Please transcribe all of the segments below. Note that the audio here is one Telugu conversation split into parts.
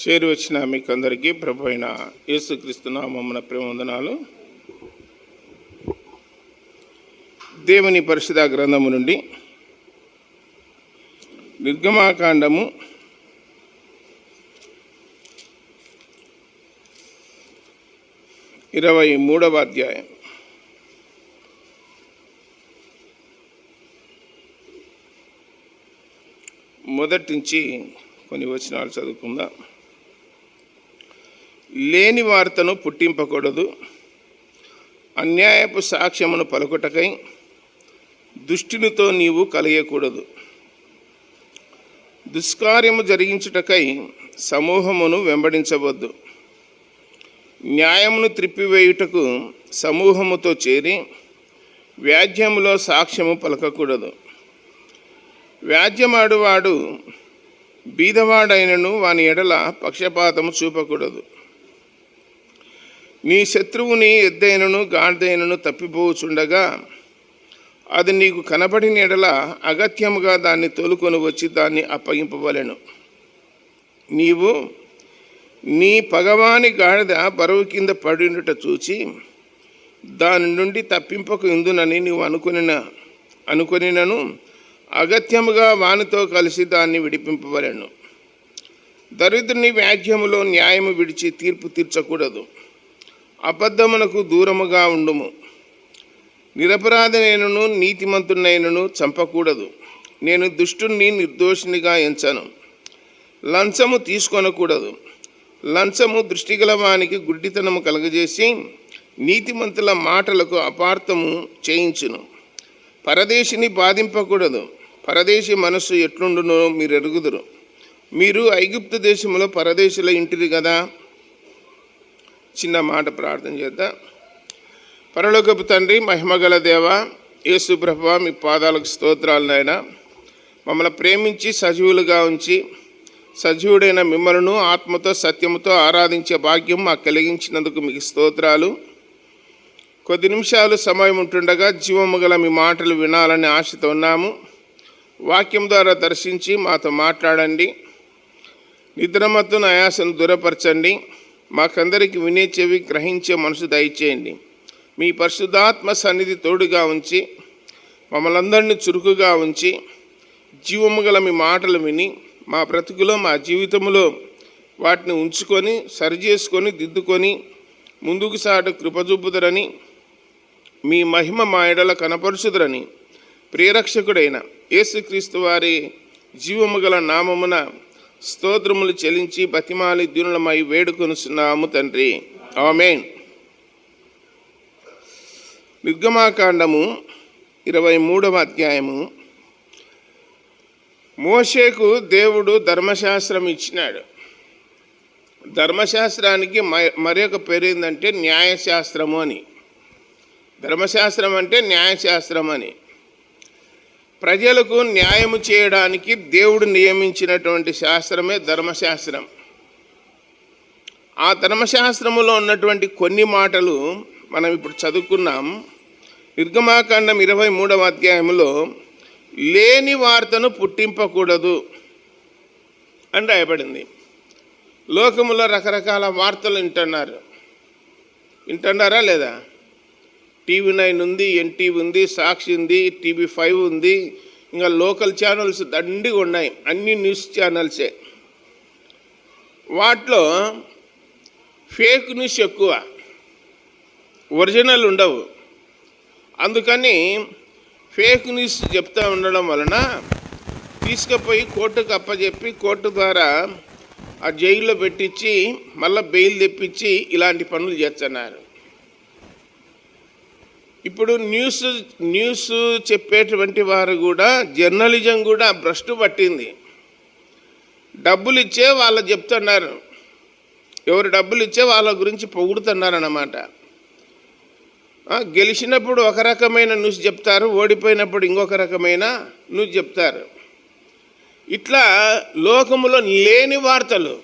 చేరి వచ్చిన మీకు అందరికీ ప్రభు అయిన యేసుక్రీస్తు నామమున ప్రేమవందనాలు. దేవుని పరిశుద్ధ గ్రంథము నుండి నిర్గమాకాండము 23వ అధ్యాయం. మొదటి నుంచి కొన్ని వచనాలు చదువుకుందాం. లేని వార్తను పుట్టింపకూడదు, అన్యాయపు సాక్ష్యమును పలుకుటకై దుష్టునితో నీవు కలియకూడదు. దుష్కార్యము జరిగించుటకై సమూహమును వెంబడించవద్దు. న్యాయమును త్రిప్పివేయుటకు సమూహముతో చేరి వ్యాజ్యములో సాక్ష్యము పలకకూడదు. వ్యాజ్యమాడువాడు బీదవాడైనను వాని ఎడల పక్షపాతము చూపకూడదు. నీ శత్రువుని ఎద్దైనను గాడిదైనను తప్పిపోచుండగా అది నీకు కనబడిన ఎడల అగత్యముగా దాన్ని తోలుకొని వచ్చి దాన్ని అప్పగింపవలెను. నీవు నీ పగవాని గాడిద బరువు కింద పడినట చూచి దాని నుండి తప్పింపకు ఇందునని నీవు అనుకొనినను అగత్యముగా వానితో కలిసి దాన్ని విడిపింపవలెను. దరిద్రుని వ్యాజ్యములో న్యాయము విడిచి తీర్పు తీర్చకూడదు. అబద్ధమునకు దూరముగా ఉండుము. నిరపరాధనైనను నీతిమంతునైనను చంపకూడదు. నేను దుష్టుణ్ణి నిర్దోషినిగా ఎంచను. లంచము తీసుకొనకూడదు. లంచము దృష్టిగల వానికి గుడ్డితనము కలగజేసి నీతిమంతుల మాటలకు అపార్థము చేయించును. పరదేశిని బాధింపకూడదు. పరదేశి మనస్సు ఎట్లుండునో మీరు ఎరుగుదురు. మీరు ఐగుప్తు దేశంలో పరదేశుల ఇంటిది కదా. చిన్న మాట ప్రార్థన చేద్దాం. పరలోకపు తండ్రి, మహిమగల దేవ, యేసు ప్రభువా, మీ పాదాలకు స్తోత్రాలు నాయన. మమ్మల్ని ప్రేమించి సజీవులుగా ఉంచి సజీవుడైన మిమ్మలను ఆత్మతో సత్యముతో ఆరాధించే భాగ్యం మాకు కలిగించినందుకు మీకు స్తోత్రాలు. కొద్ది నిమిషాలు సమయం ఉంటుండగా జీవము గల మీ మాటలు వినాలని ఆశతో ఉన్నాము. వాక్యం ద్వారా దర్శించి మాతో మాట్లాడండి. నిద్రమత్తున ఆయాసను దూరపరచండి. మాకందరికి వినే చెవి, గ్రహించే మనసు దయచేయండి. మీ పరిశుద్ధాత్మ సన్నిధి తోడుగా ఉంచి మమ్మల్ని అందరినీ చురుకుగా ఉంచి జీవము గల మీ మాటలు విని మా బ్రతుకులో, మా జీవితంలో వాటిని ఉంచుకొని సరిచేసుకొని దిద్దుకొని ముందుకు సాటు కృపజూపుదరని, మీ మహిమ మా ఎడల కనపరుచుదరని ప్రియరక్షకుడైన యేసుక్రీస్తు వారి జీవము గల నామమున స్తోత్రములు చెల్లించి బతిమాలి దీనులమై వేడుకొనుచున్నాము తండ్రి, ఆమేన్. నిర్గమాకాండము 23వ అధ్యాయము. మోషేకు దేవుడు ధర్మశాస్త్రం ఇచ్చినాడు. ధర్మశాస్త్రానికి మరొక పేరు ఏంటంటే న్యాయశాస్త్రము అని. ధర్మశాస్త్రం అంటే న్యాయశాస్త్రం అని. ప్రజలకు న్యాయము చేయడానికి దేవుడు నియమించినటువంటి శాస్త్రమే ధర్మశాస్త్రం. ఆ ధర్మశాస్త్రములో ఉన్నటువంటి కొన్ని మాటలు మనం ఇప్పుడు చదువుకున్నాం. నిర్గమాకాండం 23వ అధ్యాయంలో లేని వార్తను పుట్టింపకూడదు అని రాయబడింది. లోకములో రకరకాల వార్తలు వింటున్నారా లేదా? టీవీ 9 ఉంది, ఎన్టీవీ ఉంది, సాక్షి ఉంది, టీవీ 5 ఉంది, ఇంకా లోకల్ ఛానల్స్ దండిగా ఉన్నాయి. అన్ని న్యూస్ ఛానల్సే. వాటిలో ఫేక్ న్యూస్ ఎక్కువ, ఒరిజినల్ ఉండవు. అందుకని ఫేక్ న్యూస్ చెప్తూ ఉండడం వలన తీసుకుపోయి కోర్టుకు అప్పచెప్పి కోర్టు ద్వారా ఆ జైల్లో పెట్టించి మళ్ళీ బెయిల్ తెప్పించి ఇలాంటి పనులు చేస్తున్నారు. ఇప్పుడు న్యూస్ చెప్పేటువంటి వారు కూడా, జర్నలిజం కూడా భ్రష్టు పట్టింది. డబ్బులు ఇచ్చే వాళ్ళు చెప్తున్నారు. ఎవరు డబ్బులు ఇచ్చే వాళ్ళ గురించి పొగుడుతున్నారన్నమాట. గెలిచినప్పుడు ఒక రకమైన న్యూస్ చెప్తారు, ఓడిపోయినప్పుడు ఇంకొక రకమైన న్యూస్ చెప్తారు. ఇట్లా లోకములో లేని వార్తలు,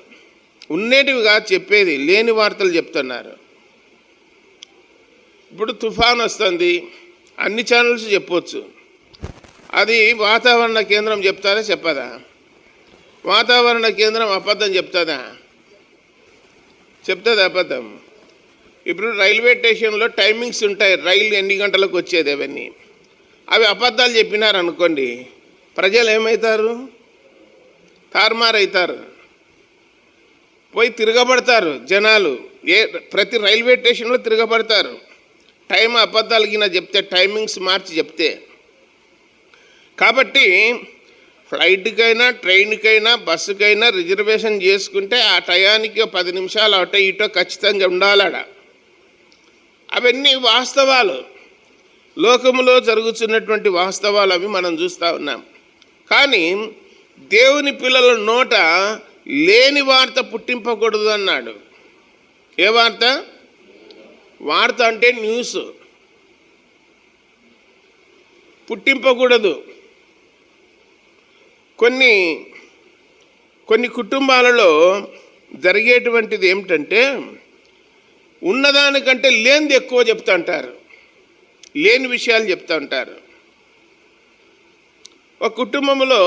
ఉండేటివిగా చెప్పేది, లేని వార్తలు చెప్తున్నారు. ఇప్పుడు తుఫాన్ వస్తుంది, అన్ని ఛానల్స్ చెప్పవచ్చు. అది వాతావరణ కేంద్రం చెప్తారా చెప్పదా? వాతావరణ కేంద్రం అబద్ధం చెప్తుందా? చెప్తుంది అబద్ధం. ఇప్పుడు రైల్వే స్టేషన్లో టైమింగ్స్ ఉంటాయి, రైలు ఎన్ని గంటలకు వచ్చేది, అవన్నీ అవి అబద్ధాలు చెప్పినారు అనుకోండి, ప్రజలు ఏమవుతారు? తారుమారవుతారు, పోయి తిరగబడతారు జనాలు. ప్రతి రైల్వే స్టేషన్లో తిరగబడతారు టైం అబద్ధాలు గిన చెప్తే, టైమింగ్స్ మార్చి చెప్తే. కాబట్టి ఫ్లైట్కైనా ట్రైన్కైనా బస్సుకైనా రిజర్వేషన్ చేసుకుంటే ఆ టయానికి 10 నిమిషాలు అటో ఇటో ఖచ్చితంగా ఉండాలడ. అవన్నీ వాస్తవాలు, లోకములో జరుగుతున్నటువంటి వాస్తవాలు, అవి మనం చూస్తూ ఉన్నాం. కానీ దేవుని పిల్లల నోట లేని వార్త పుట్టింపకూడదు అన్నాడు. ఏ వార్త? వార్త అంటే న్యూస్, పుట్టింపకూడదు. కొన్ని కుటుంబాలలో జరిగేటువంటిది ఏమిటంటే, ఉన్నదానికంటే లేనిది ఎక్కువ చెప్తూ ఉంటారు, లేని విషయాలు చెప్తూ ఉంటారు. ఒక కుటుంబంలో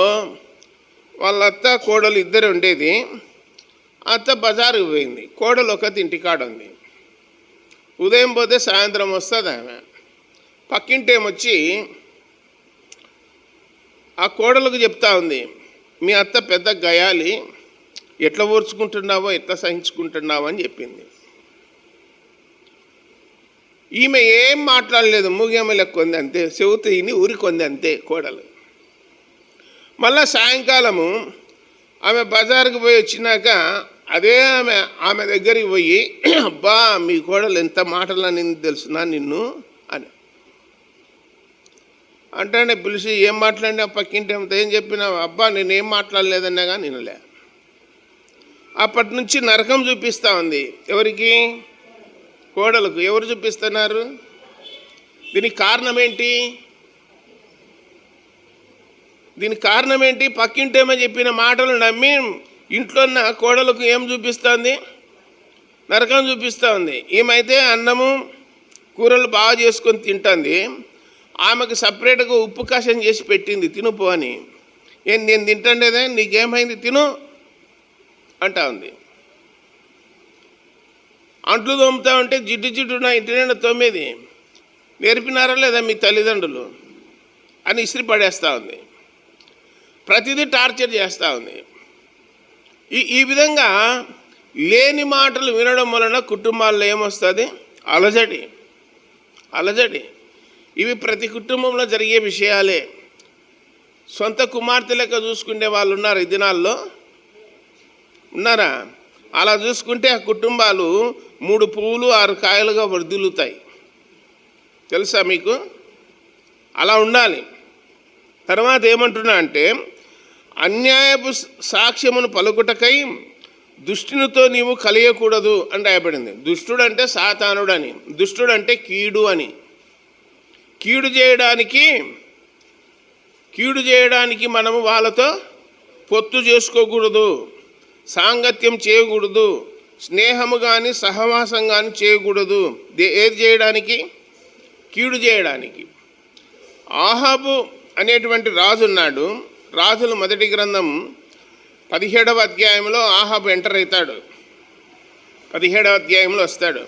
వాళ్ళ అత్త కోడలు ఇద్దరు ఉండేది. అత్త బజారుకు పోయింది, కోడలు ఒకటి ఇంటికాడ ఉంది. ఉదయం పోతే సాయంత్రం వస్తుంది ఆమె. పక్కింటేమొచ్చి ఆ కోడలకు చెప్తా ఉంది, మీ అత్త పెద్ద గయాలి, ఎట్లా ఓర్చుకుంటున్నావో ఎట్లా సహించుకుంటున్నావో అని చెప్పింది. ఈమె ఏం మాట్లాడలేదు, మూగేమ లెక్క ఉంది అంతే, చెవుతీని ఊరికొంది అంతే కోడలు. మళ్ళా సాయంకాలము ఆమె బజారుకు పోయి వచ్చినాక అదే ఆమె దగ్గరికి పోయి, అబ్బా మీ కోడలు ఎంత మాటలని తెలుసునా నిన్ను అని అంటే పిలిచి, ఏం మాట్లాడినా పక్కింటి ఏం చెప్పినావు? అబ్బా నేనేం మాట్లాడలేదన్నా కానీ నిన్నలే. అప్పటి నుంచి నరకం చూపిస్తూ ఉంది. ఎవరికి? కోడలకు. ఎవరు చూపిస్తున్నారు? దీనికి కారణం ఏంటి? దీనికి కారణం ఏంటి? పక్కింటేమో చెప్పిన మాటలు నమ్మి ఇంట్లో ఉన్న కోడలకు ఏం చూపిస్తుంది? నరకం చూపిస్తూ ఉంది. ఈమైతే అన్నము కూరలు బాగా చేసుకొని తింటుంది. ఆమెకు సపరేట్గా ఉప్పు కషం చేసి పెట్టింది, తినుపో అని. నేను తింటుండేదే, నీకేమైంది తిను అంటా ఉంది. అంట్లు తోముతా ఉంటే జిడ్డు నా ఇంటి నిండా తోమేది నేర్పినారా లేదా మీ తల్లిదండ్రులు అని ఇస్త్రీ పడేస్తూ ఉంది. ప్రతిదీ టార్చర్ చేస్తూ ఉంది. ఈ విధంగా లేని మాటలు వినడం వలన కుటుంబాల్లో ఏమొస్తుంది? అలజడి. ఇవి ప్రతి కుటుంబంలో జరిగే విషయాలే. సొంత కుమార్తె లెక్క చూసుకునే వాళ్ళు ఉన్నారు ఈ దినాల్లో, ఉన్నారా? అలా చూసుకుంటే ఆ కుటుంబాలు 3 పువ్వులు 6 కాయలుగా వర్ధిల్లుతాయి. తెలుసా మీకు? అలా ఉండాలి. తర్వాత ఏమంటున్నా అంటే, అన్యాయపు సాక్ష్యమును పలుకుటకై దుష్టునితో నీవు కలియకూడదు అని రాయబడింది. దుష్టుడు అంటే సాతానుడు అని, దుష్టుడు అంటే కీడు అని. కీడు చేయడానికి మనము వాళ్ళతో పొత్తు చేసుకోకూడదు, సాంగత్యం చేయకూడదు, స్నేహము కానీ సహవాసం కానీ చేయకూడదు. ఏది చేయడానికి? కీడు చేయడానికి. ఆహాబు అనేటువంటి రాజు ఉన్నాడు. రాజుల మొదటి గ్రంథం 17వ అధ్యాయంలో ఆహాబు ఎంటర్ అవుతాడు. 17వ అధ్యాయంలో వస్తాడు.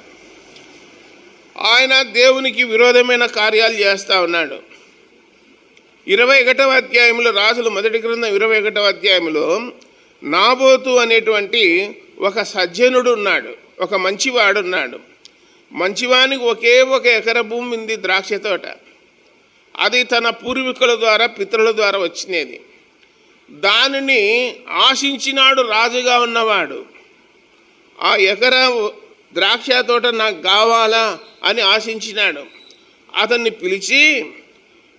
ఆయన దేవునికి విరోధమైన కార్యాలు చేస్తూ ఉన్నాడు. 21వ అధ్యాయంలో, రాజుల మొదటి గ్రంథం 21వ అధ్యాయంలో నాబోతు అనేటువంటి ఒక సజ్జనుడు ఉన్నాడు, ఒక మంచివాడు ఉన్నాడు. మంచివానికి ఒకే ఒక ఎకర భూమి ఉంది, ద్రాక్ష తోట. అది తన పూర్వీకుల ద్వారా, పితరుల ద్వారా వచ్చినది. దానిని ఆశించినాడు రాజుగా ఉన్నవాడు. ఆ ఎకర ద్రాక్ష తోట నాకు కావాలా అని ఆశించినాడు. అతన్ని పిలిచి,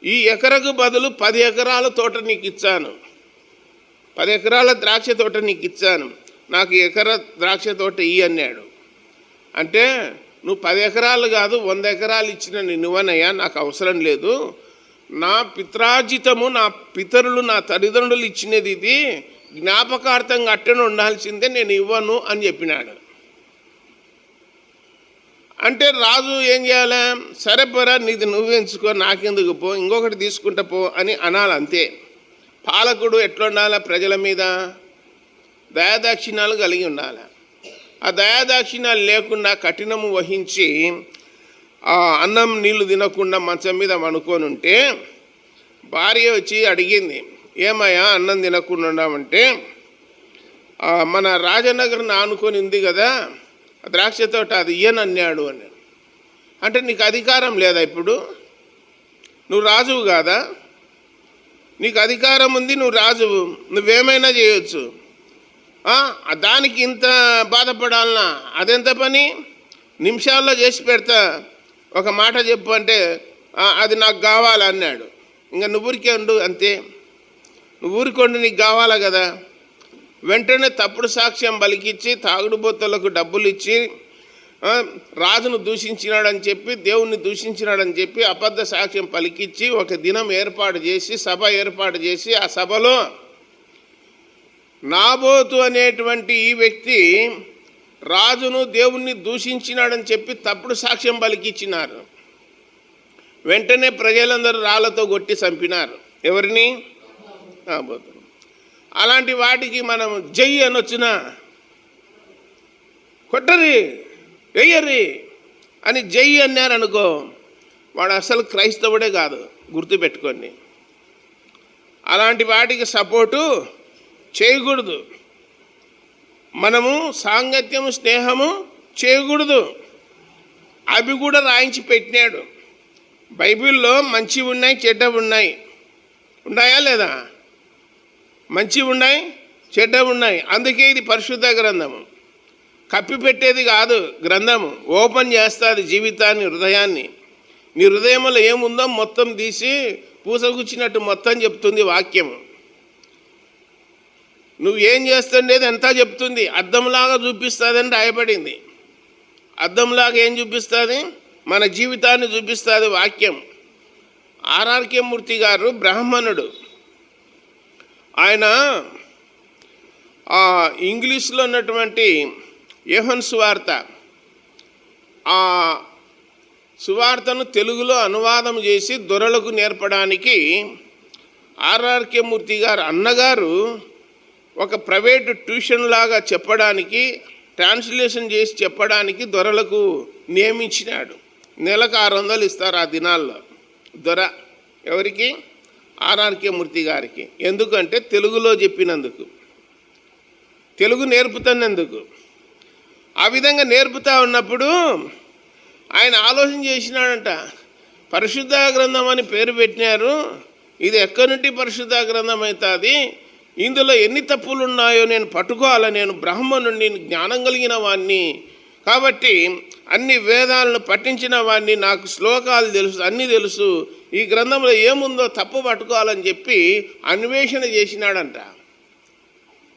ఈ ఎకరకు బదులు 10 ఎకరాల తోట నీకు ఇచ్చాను, 10 ఎకరాల ద్రాక్ష తోట నీకు ఇచ్చాను, నాకు ఎకర ద్రాక్ష తోట ఇయ్యి అన్నాడు. అంటే నువ్వు 10 ఎకరాలు కాదు 100 ఎకరాలు ఇచ్చిన నువ్వనయ్యా, నాకు అవసరం లేదు. నా పిత్రార్జితము, నా పితరులు, నా తల్లిదండ్రులు ఇచ్చినది, ఇది జ్ఞాపకార్థంగా అట్టనే ఉండాల్సిందే, నేను ఇవ్వను అని చెప్పినాడు. అంటే రాజు ఏం చేయాలి? సరే పరా, నీది నువ్వు ఎంచుకో, నాకెందుకు పో, ఇంకొకటి తీసుకుంటా పో అని అనాలి అంతే. పాలకుడు ఎట్లా ఉండాలి? ప్రజల మీద దయాదాక్షిణ్యాలు కలిగి ఉండాలి. ఆ దయాదాక్షిణ్యాలు లేకుండా కఠినము వహించి ఆ అన్నం నీళ్లు తినకుండా మంచం మీద అనుకొని ఉంటే భార్య వచ్చి అడిగింది, ఏమయ్యా అన్నం తినకుండా ఉన్నామంటే, మన రాజనగర్ని ఆనుకొని ఉంది కదా ద్రాక్ష తోట, అది ఇయ్యనన్నాడు అని. అంటే నీకు అధికారం లేదా? ఇప్పుడు నువ్వు రాజువు కాదా? నీకు అధికారం ఉంది, నువ్వు రాజువు, నువ్వేమైనా చేయొచ్చు. దానికి ఇంత బాధపడాలనా? అదెంత పని? నిమిషాల్లో చేసి పెడతా, ఒక మాట చెప్పు అంటే అది నాకు కావాలన్నాడు. ఇంకా నువ్వు ఊరికే ఉండు, అంతే. నువ్వు ఊరికొండు, నీకు కావాలా కదా. వెంటనే తప్పుడు సాక్ష్యం పలికిచ్చి తాగుడుబోతులకు డబ్బులు ఇచ్చి రాజును దూషించినాడని చెప్పి, దేవుణ్ణి దూషించినాడని చెప్పి అబద్ధ సాక్ష్యం పలికిచ్చి ఒక దినం ఏర్పాటు చేసి, సభ ఏర్పాటు చేసి, ఆ సభలో నాబోతు అనేటువంటి ఈ వ్యక్తి రాజును దేవుణ్ణి దూషించినాడని చెప్పి తప్పుడు సాక్ష్యం పలికిచ్చినారు. వెంటనే ప్రజలందరూ రాళ్లతో కొట్టి చంపినారు. ఎవరిని? నాబోతు. అలాంటి వాటికి మనం జై అనొచ్చునా? కొట్టరి, వెయ్యరి అని జై అన్నారనుకో, వాడు అసలు క్రైస్తవుడే కాదు, గుర్తుపెట్టుకోండి. అలాంటి వాటికి సపోర్టు చేయకూడదు. మనము సాంగత్యము, స్నేహము చేయకూడదు. అవి కూడా రాయించి పెట్టినాడు. బైబిల్లో మంచి ఉన్నాయి, చెడ్డ ఉన్నాయి. ఉన్నాయా లేదా? మంచి ఉన్నాయి, చెడ్డ ఉన్నాయి. అందుకే ఇది పరిశుద్ధ గ్రంథము. కప్పి పెట్టేది కాదు గ్రంథము. ఓపెన్ చేస్తుంది జీవితాన్ని, హృదయాన్ని. నీ హృదయంలో ఏముందో మొత్తం తీసి పూసగుచ్చినట్టు మొత్తం చెప్తుంది వాక్యము. నువ్వు ఏం చేస్తుండేది ఎంత చెప్తుంది. అద్దంలాగా చూపిస్తుందని రాయబడింది. అద్దంలాగా ఏం చూపిస్తుంది? మన జీవితాన్ని చూపిస్తుంది వాక్యం. ఆర్ఆర్కే మూర్తి గారు బ్రాహ్మణుడు. ఆయన ఇంగ్లీష్లో ఉన్నటువంటి యోహన్ సువార్త, ఆ సువార్తను తెలుగులో అనువాదం చేసి దొరలకు నేర్పడానికి ఆర్ఆర్కే మూర్తి గారు అన్నగారు ఒక ప్రైవేటు ట్యూషన్ లాగా చెప్పడానికి, ట్రాన్స్లేషన్ చేసి చెప్పడానికి దొరలకు నియమించినాడు. నెలకు 600 ఇస్తారు ఆ దినాల్లో దొర. ఎవరికి? ఆర్ఆర్కే మూర్తి గారికి. ఎందుకంటే తెలుగులో చెప్పినందుకు, తెలుగు నేర్పుతున్నందుకు. ఆ విధంగా నేర్పుతా ఉన్నప్పుడు ఆయన ఆలోచన చేసినాడంట, పరిశుద్ధ గ్రంథం అని పేరు పెట్టినారు, ఇది ఎక్కడి నుండి పరిశుద్ధ గ్రంథం అవుతుంది? ఇందులో ఎన్ని తప్పులు ఉన్నాయో నేను పట్టుకోవాలి. నేను బ్రాహ్మణుడిని, జ్ఞానం కలిగిన వాడిని, కాబట్టి అన్ని వేదాలను పఠించిన వాడిని, నాకు శ్లోకాలు తెలుసు, అన్నీ తెలుసు, ఈ గ్రంథంలో ఏముందో తప్పు పట్టుకోవాలని చెప్పి అన్వేషణ చేసినాడంట.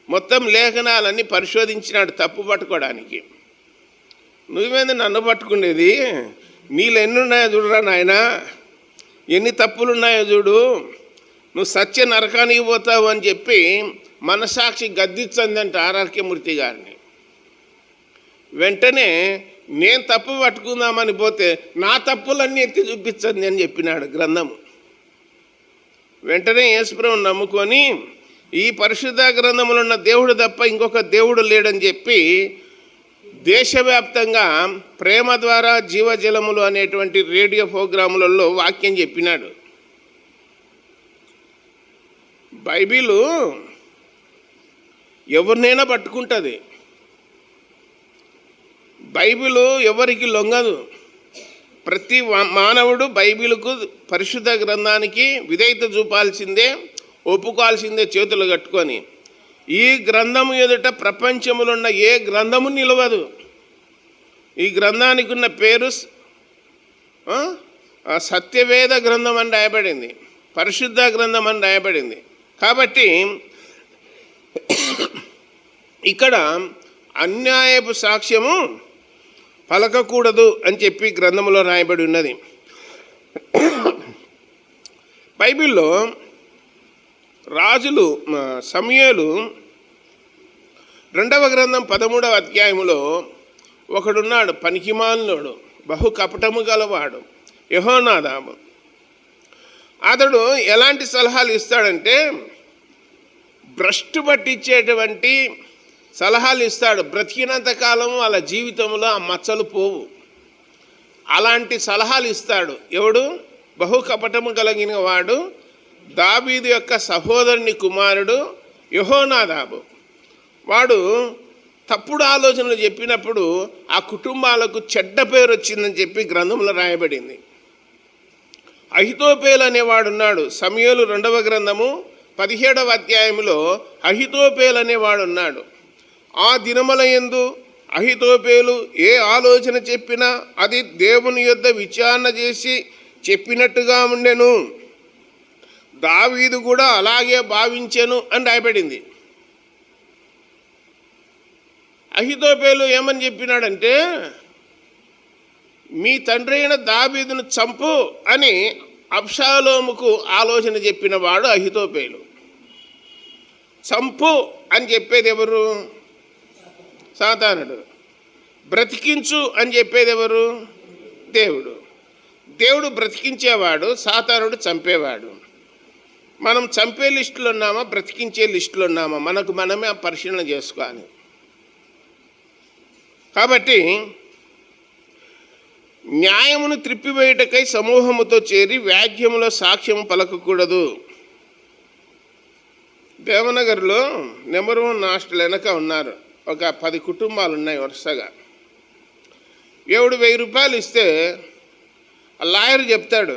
మొత్తం లేఖనాలన్నీ పరిశోధించినాడు తప్పు పట్టుకోవడానికి. నువ్వేంది నన్ను పట్టుకునేది? నీళ్ళు ఎన్ని ఉన్నాయో చూడరా నాయన, ఎన్ని తప్పులు ఉన్నాయో చూడు, నువ్వు సత్య నరకానికి పోతావు అని చెప్పి మనసాక్షి గద్దించందంట ఆర్ఆర్కే మూర్తి గారిని. వెంటనే నేను తప్పు పట్టుకుందామని పోతే నా తప్పులన్నీ ఎత్తి చూపించండి అని చెప్పినాడు గ్రంథము. వెంటనే యేసుప్రభువుని నమ్ముకొని ఈ పరిశుద్ధ గ్రంథములో ఉన్న దేవుడు తప్ప ఇంకొక దేవుడు లేడని చెప్పి దేశవ్యాప్తంగా ప్రేమ ద్వారా జీవజలములు అనేటువంటి రేడియో ప్రోగ్రాములలో వాక్యం చెప్పినాడు. బైబిలు ఎవరినైనా పట్టుకుంటుంది. బైబిలు ఎవరికి లొంగదు. ప్రతి మానవుడు బైబిలుకు, పరిశుద్ధ గ్రంథానికి విధేయత చూపాల్సిందే, ఒప్పుకోవాల్సిందే చేతులు కట్టుకొని. ఈ గ్రంథము ఎదుట ప్రపంచంలో ఉన్న ఏ గ్రంథము నిలవదు. ఈ గ్రంథానికి ఉన్న పేరు సత్యవేద గ్రంథం అని రాయబడింది, పరిశుద్ధ గ్రంథం అని రాయబడింది. కాబట్టి ఇక్కడ అన్యాయపు సాక్ష్యము పలకకూడదు అని చెప్పి గ్రంథంలో రాయబడి ఉన్నది. బైబిల్లో రాజులు సమూయేలు 2వ గ్రంథం 13వ అధ్యాయములో ఒకడున్నాడు, పనికిమాలినోడు, బహు కపటము గలవాడు, యెహోనాదాబు. అతడు ఎలాంటి సలహాలు ఇస్తాడంటే, భ్రష్టు పట్టించేటువంటి సలహాలు ఇస్తాడు. బ్రతికినంత కాలం వాళ్ళ జీవితంలో ఆ మచ్చలు పోవు. అలాంటి సలహాలు ఇస్తాడు. ఎవడు? బహు కపటము కలిగిన వాడు దావీదు యొక్క సహోదరుని కుమారుడు యెహోనాదాబు. వాడు తప్పుడు ఆలోచనలు చెప్పినప్పుడు ఆ కుటుంబాలకు చెడ్డ పేరు వచ్చిందని చెప్పి గ్రంథంలో రాయబడింది. అహితోపేలు అనేవాడు ఉన్నాడు. సమూయేలు 2వ గ్రంథము 17వ అధ్యాయంలో అహితోపేలు అనేవాడు ఉన్నాడు. ఆ దినములయందు అహితోపేలు ఏ ఆలోచన చెప్పినా అది దేవుని యొద్ద విచారణ చేసి చెప్పినట్టుగా ఉండెను. దావీదు కూడా అలాగే భావించెను అని రాయబడింది. అహితోపేలు ఏమని చెప్పినాడంటే, మీ తండ్రి అయిన దావీదును చంపు అని అబ్షాలోముకు ఆలోచన చెప్పిన వాడు అహితోపేలు. చంపు అని చెప్పేది ఎవరు? సాతానుడు. బ్రతికించు అని చెప్పేది ఎవరు? దేవుడు. దేవుడు బ్రతికించేవాడు, సాతానుడు చంపేవాడు. మనం చంపే లిస్టులో ఉన్నామా, బ్రతికించే లిస్టులో ఉన్నామా? మనకు మనమే పరిశీలన చేసుకోవాలి. కాబట్టి న్యాయమును త్రిప్పివేయుటకై సమూహముతో చేరి వ్యాజ్యములో సాక్ష్యము పలకకూడదు. దేవనగర్లో నెంబర్ 1 హాస్టల్ వెనక ఉన్నారు. ఒక 10 కుటుంబాలు ఉన్నాయి వరుసగా. ఎవడు 1000 రూపాయలు ఇస్తే ఆ లాయర్ చెప్తాడు,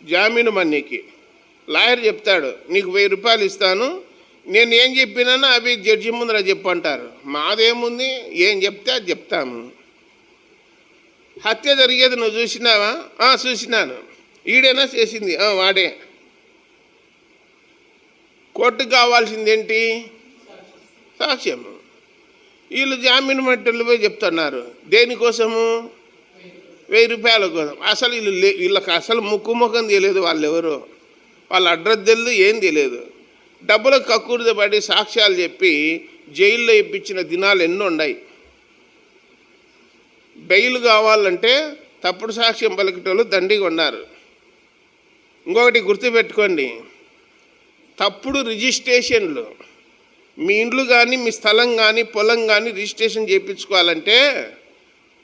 జామీను మనీకి లాయర్ చెప్తాడు, నీకు 1000 రూపాయలు ఇస్తాను, నేను ఏం చెప్పినానో అవి జడ్జి ముందర చెప్పంటారు. మాదేముంది, ఏం చెప్తే అది చెప్తాము. హత్య జరిగేది నువ్వు చూసినావా? చూసినాను. ఈడేనా చేసింది? వాడే. కోర్టుకు కావాల్సింది ఏంటి? సాక్ష్యము. వీళ్ళు జామీను మట్టలు పోయి చెప్తున్నారు. దేనికోసము? 1000 రూపాయల కోసం. అసలు వీళ్ళకి అసలు ముఖం తెలియదు. వాళ్ళు ఎవరు, వాళ్ళ అడ్రస్ తెలియదు, ఏం తెలియదు. డబ్బులకు కక్కుర్తి పడి సాక్ష్యాలు చెప్పి జైల్లో ఇప్పించిన దినాలు ఎన్నో ఉన్నాయి. బెయిల్ కావాలంటే తప్పుడు సాక్ష్యం పలికేటోళ్ళు దండిగా ఉన్నారు. ఇంకొకటి గుర్తుపెట్టుకోండి, తప్పుడు రిజిస్ట్రేషన్లు. మీ ఇండ్లు కానీ, మీ స్థలం కానీ, పొలం కానీ రిజిస్ట్రేషన్ చేయించుకోవాలంటే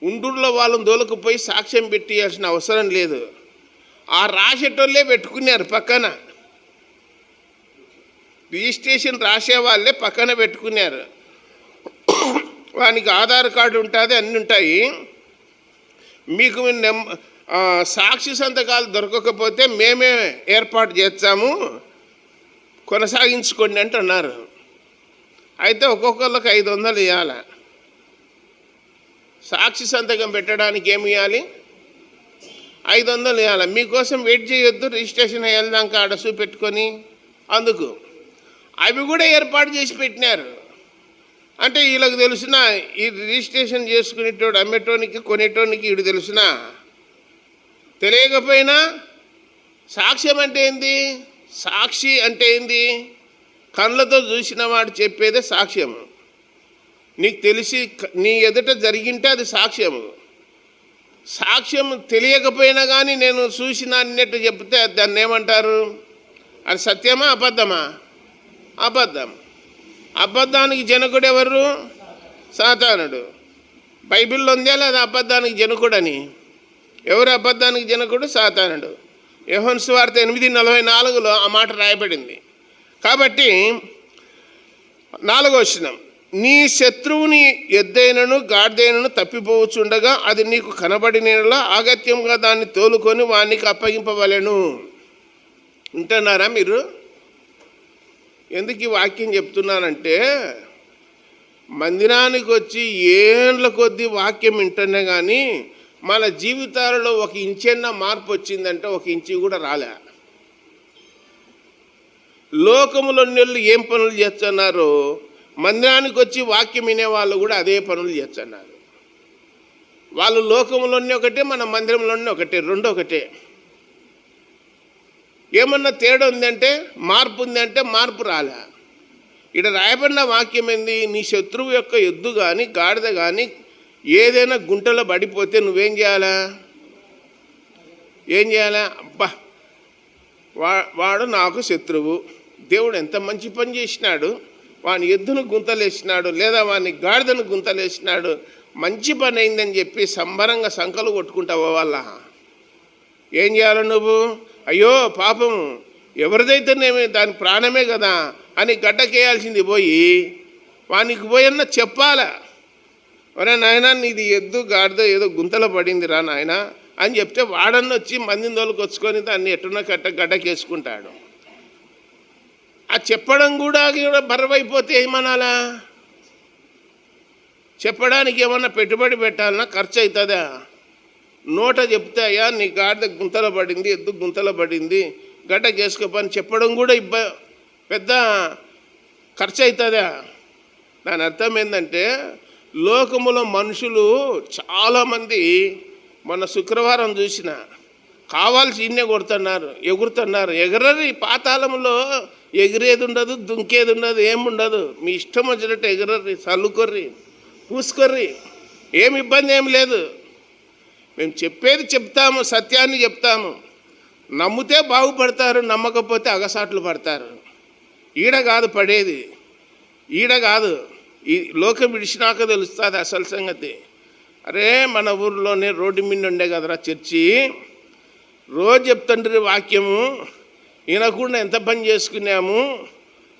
ఉండూరులో వాళ్ళని దోలుకుపోయి సాక్ష్యం పెట్టియాల్సిన అవసరం లేదు. ఆ రాసేటోళ్ళే పెట్టుకున్నారు పక్కన. రిజిస్ట్రేషన్ రాసేవాళ్ళే పక్కన పెట్టుకున్నారు. వానికి ఆధార్ కార్డు ఉంటుంది, అన్నీ ఉంటాయి. మీకు సాక్షి సంతకాలు దొరకకపోతే మేమే ఏర్పాటు చేస్తాము, కొనసాగించుకోండి అంటున్నారు. అయితే ఒక్కొక్కళ్ళకి 500 ఇవ్వాలి. సాక్షి సంతకం పెట్టడానికి ఏమి ఇవ్వాలి? 500 ఇవ్వాలి. మీకోసం వెయిట్ చేయొద్దు, రిజిస్ట్రేషన్ వెళ్దాక ఆడ చూపెట్టుకొని. అందుకు అవి కూడా ఏర్పాటు చేసి పెట్టినారు. అంటే వీళ్ళకి తెలుసిన ఈ రిజిస్ట్రేషన్ చేసుకునేటోడు అమ్మేటోనికి కొనేటోనికి వీడు తెలుసిన తెలియకపోయినా సాక్ష్యం అంటే ఏంది? సాక్షి అంటే ఏంది? కళ్ళతో చూసిన వాడు చెప్పేదే సాక్ష్యము. నీకు తెలిసి నీ ఎదుట జరిగింటే అది సాక్ష్యము. సాక్ష్యం తెలియకపోయినా కానీ నేను చూసిన అన్నట్టు చెప్తే దాన్ని ఏమంటారు? అది సత్యమా అబద్ధమా? అబద్ధం. అబద్ధానికి జనకుడు ఎవరు? సాతానుడు. బైబిల్లో ఉందే లేదా అబద్ధానికి జనకుడని? ఎవరు అబద్ధానికి జనకుడు? సాతానుడు. యోహాను సువార్త 8:44లో ఆ మాట రాయబడింది. కాబట్టి 4వ వచనం, నీ శత్రువుని ఎద్దైనను గాడిదైనను తప్పిపోవచ్చుండగా అది నీకు కనబడినలా ఆగత్యంగా దాన్ని తోలుకొని వానికి అప్పగింపవలెను. వింటున్నారా మీరు? ఎందుకు ఈ వాక్యం చెప్తున్నానంటే, మందిరానికి వచ్చి ఏండ్ల కొద్దీ వాక్యం వింటున్నా కానీ మన జీవితాలలో 1 ఇంచన్న మార్పు వచ్చిందంటే 1 ఇంచి కూడా రాలే. లోకములోని ఏం పనులు చేస్తున్నారో మందిరానికి వచ్చి వాక్యం వినేవాళ్ళు కూడా అదే పనులు చేస్తున్నారు. వాళ్ళు లోకంలోనే ఒకటే, మన మందిరంలోనే ఒకటే, రెండు ఒకటే. ఏమన్నా తేడా ఉందంటే, మార్పు ఉందంటే మార్పు రాలే. ఇక్కడ రాయబడిన వాక్యం ఏంది? నీ శత్రువు యొక్క ఎద్దు కానీ గాడిద కానీ ఏదైనా గుంటలో పడిపోతే నువ్వేం చేయాలా? ఏం చేయాలా? అబ్బా వాడు నాకు శత్రువు, దేవుడు ఎంత మంచి పని చేసినాడు, వాని ఎద్దును గుంతలేసినాడు, లేదా వాని గాడిదను గుంతలేసినాడు, మంచి పని అయిందని చెప్పి సంబరంగా సంకలు కొట్టుకుంటావా వాళ్ళ? ఏం చేయాలి నువ్వు? అయ్యో పాపం ఎవరిదైతేనేమి దాని ప్రాణమే కదా అని గడ్డకేయాల్సింది పోయి వానికి పోయన్నా చెప్పాలా, ఒరే నాయన నీది ఎద్దు గాడిద ఏదో గుంతలో పడిందిరా నాయన అని చెప్తే వాడన్న వచ్చి మందిని తోలుకొచ్చుకొని దాన్ని ఎట్టున్న గడ్డకేసుకుంటాడు. ఆ చెప్పడం కూడా బర్రవైపోతే ఏమనాలా? చెప్పడానికి ఏమన్నా పెట్టుబడి పెట్టాలన్నా ఖర్చు అవుతుందా? నోట చెప్తే అయ్యా నీ గాడిద గుంతలో పడింది, ఎద్దు గుంతలో పడింది, గడ్డకేసుకోపని చెప్పడం కూడా పెద్ద ఖర్చు అవుతుందా? దాని అర్థం ఏంటంటే లోకములో మనుషులు చాలామంది, మొన్న శుక్రవారం చూసిన, కావాల్సి ఇన్నే కొడుతున్నారు, ఎగురుతున్నారు. ఎగరరి పాతాళంలో ఎగిరేది ఉండదు, దుంకేది ఉండదు, ఏముండదు. మీ ఇష్టం వచ్చినట్టు ఎగరర్రి, చల్లుకొర్రి, పూసుకొర్రి, ఏమి ఇబ్బంది ఏం లేదు. మేము చెప్పేది చెప్తాము, సత్యాన్ని చెప్తాము. నమ్మితే బాగుపడతారు, నమ్మకపోతే అగసాట్లు పడతారు. ఈడ కాదు పడేది, ఈడ కాదు, ఈ లోకం విడిచినాక తెలుస్తుంది అసలు సంగతి. అరే మన ఊర్లోనే రోడ్డు మీద ఉండే కదరా చర్చి, రోజు చెప్తుండ్రి వాక్యము, వినకుండా ఎంత పని చేసుకున్నాము,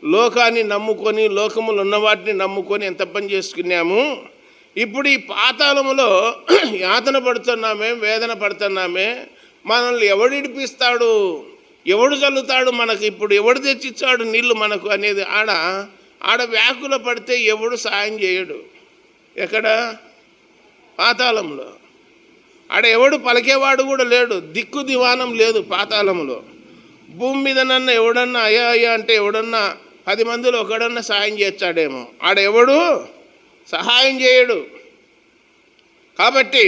లోకాన్ని నమ్ముకొని, లోకములు ఉన్న వాటిని నమ్ముకొని ఎంత పని చేసుకున్నాము. ఇప్పుడు ఈ పాతాళములో యాతన పడుతున్నామే, వేదన పడుతున్నామే. మనల్ని ఎవడు ఇడిపిస్తాడు, ఎవడు చల్లుతాడు మనకు, ఇప్పుడు ఎవడు తెచ్చిచ్చాడు నీళ్ళు మనకు అనేది ఆడ వ్యాకుల పడితే ఎవడు సాయం చేయడు. ఎక్కడ? పాతాళంలో. ఆడ ఎవడు పలికేవాడు కూడా లేడు, దిక్కు దివానం లేదు పాతాళంలో. భూమి మీద నన్ను ఎవడన్నా అయ్యా అయ్యా అంటే ఎవడన్నా 10 మందిలో ఒకడన్నా సాయం చేస్తాడేమో, ఆడ ఎవడు సహాయం చేయడు. కాబట్టి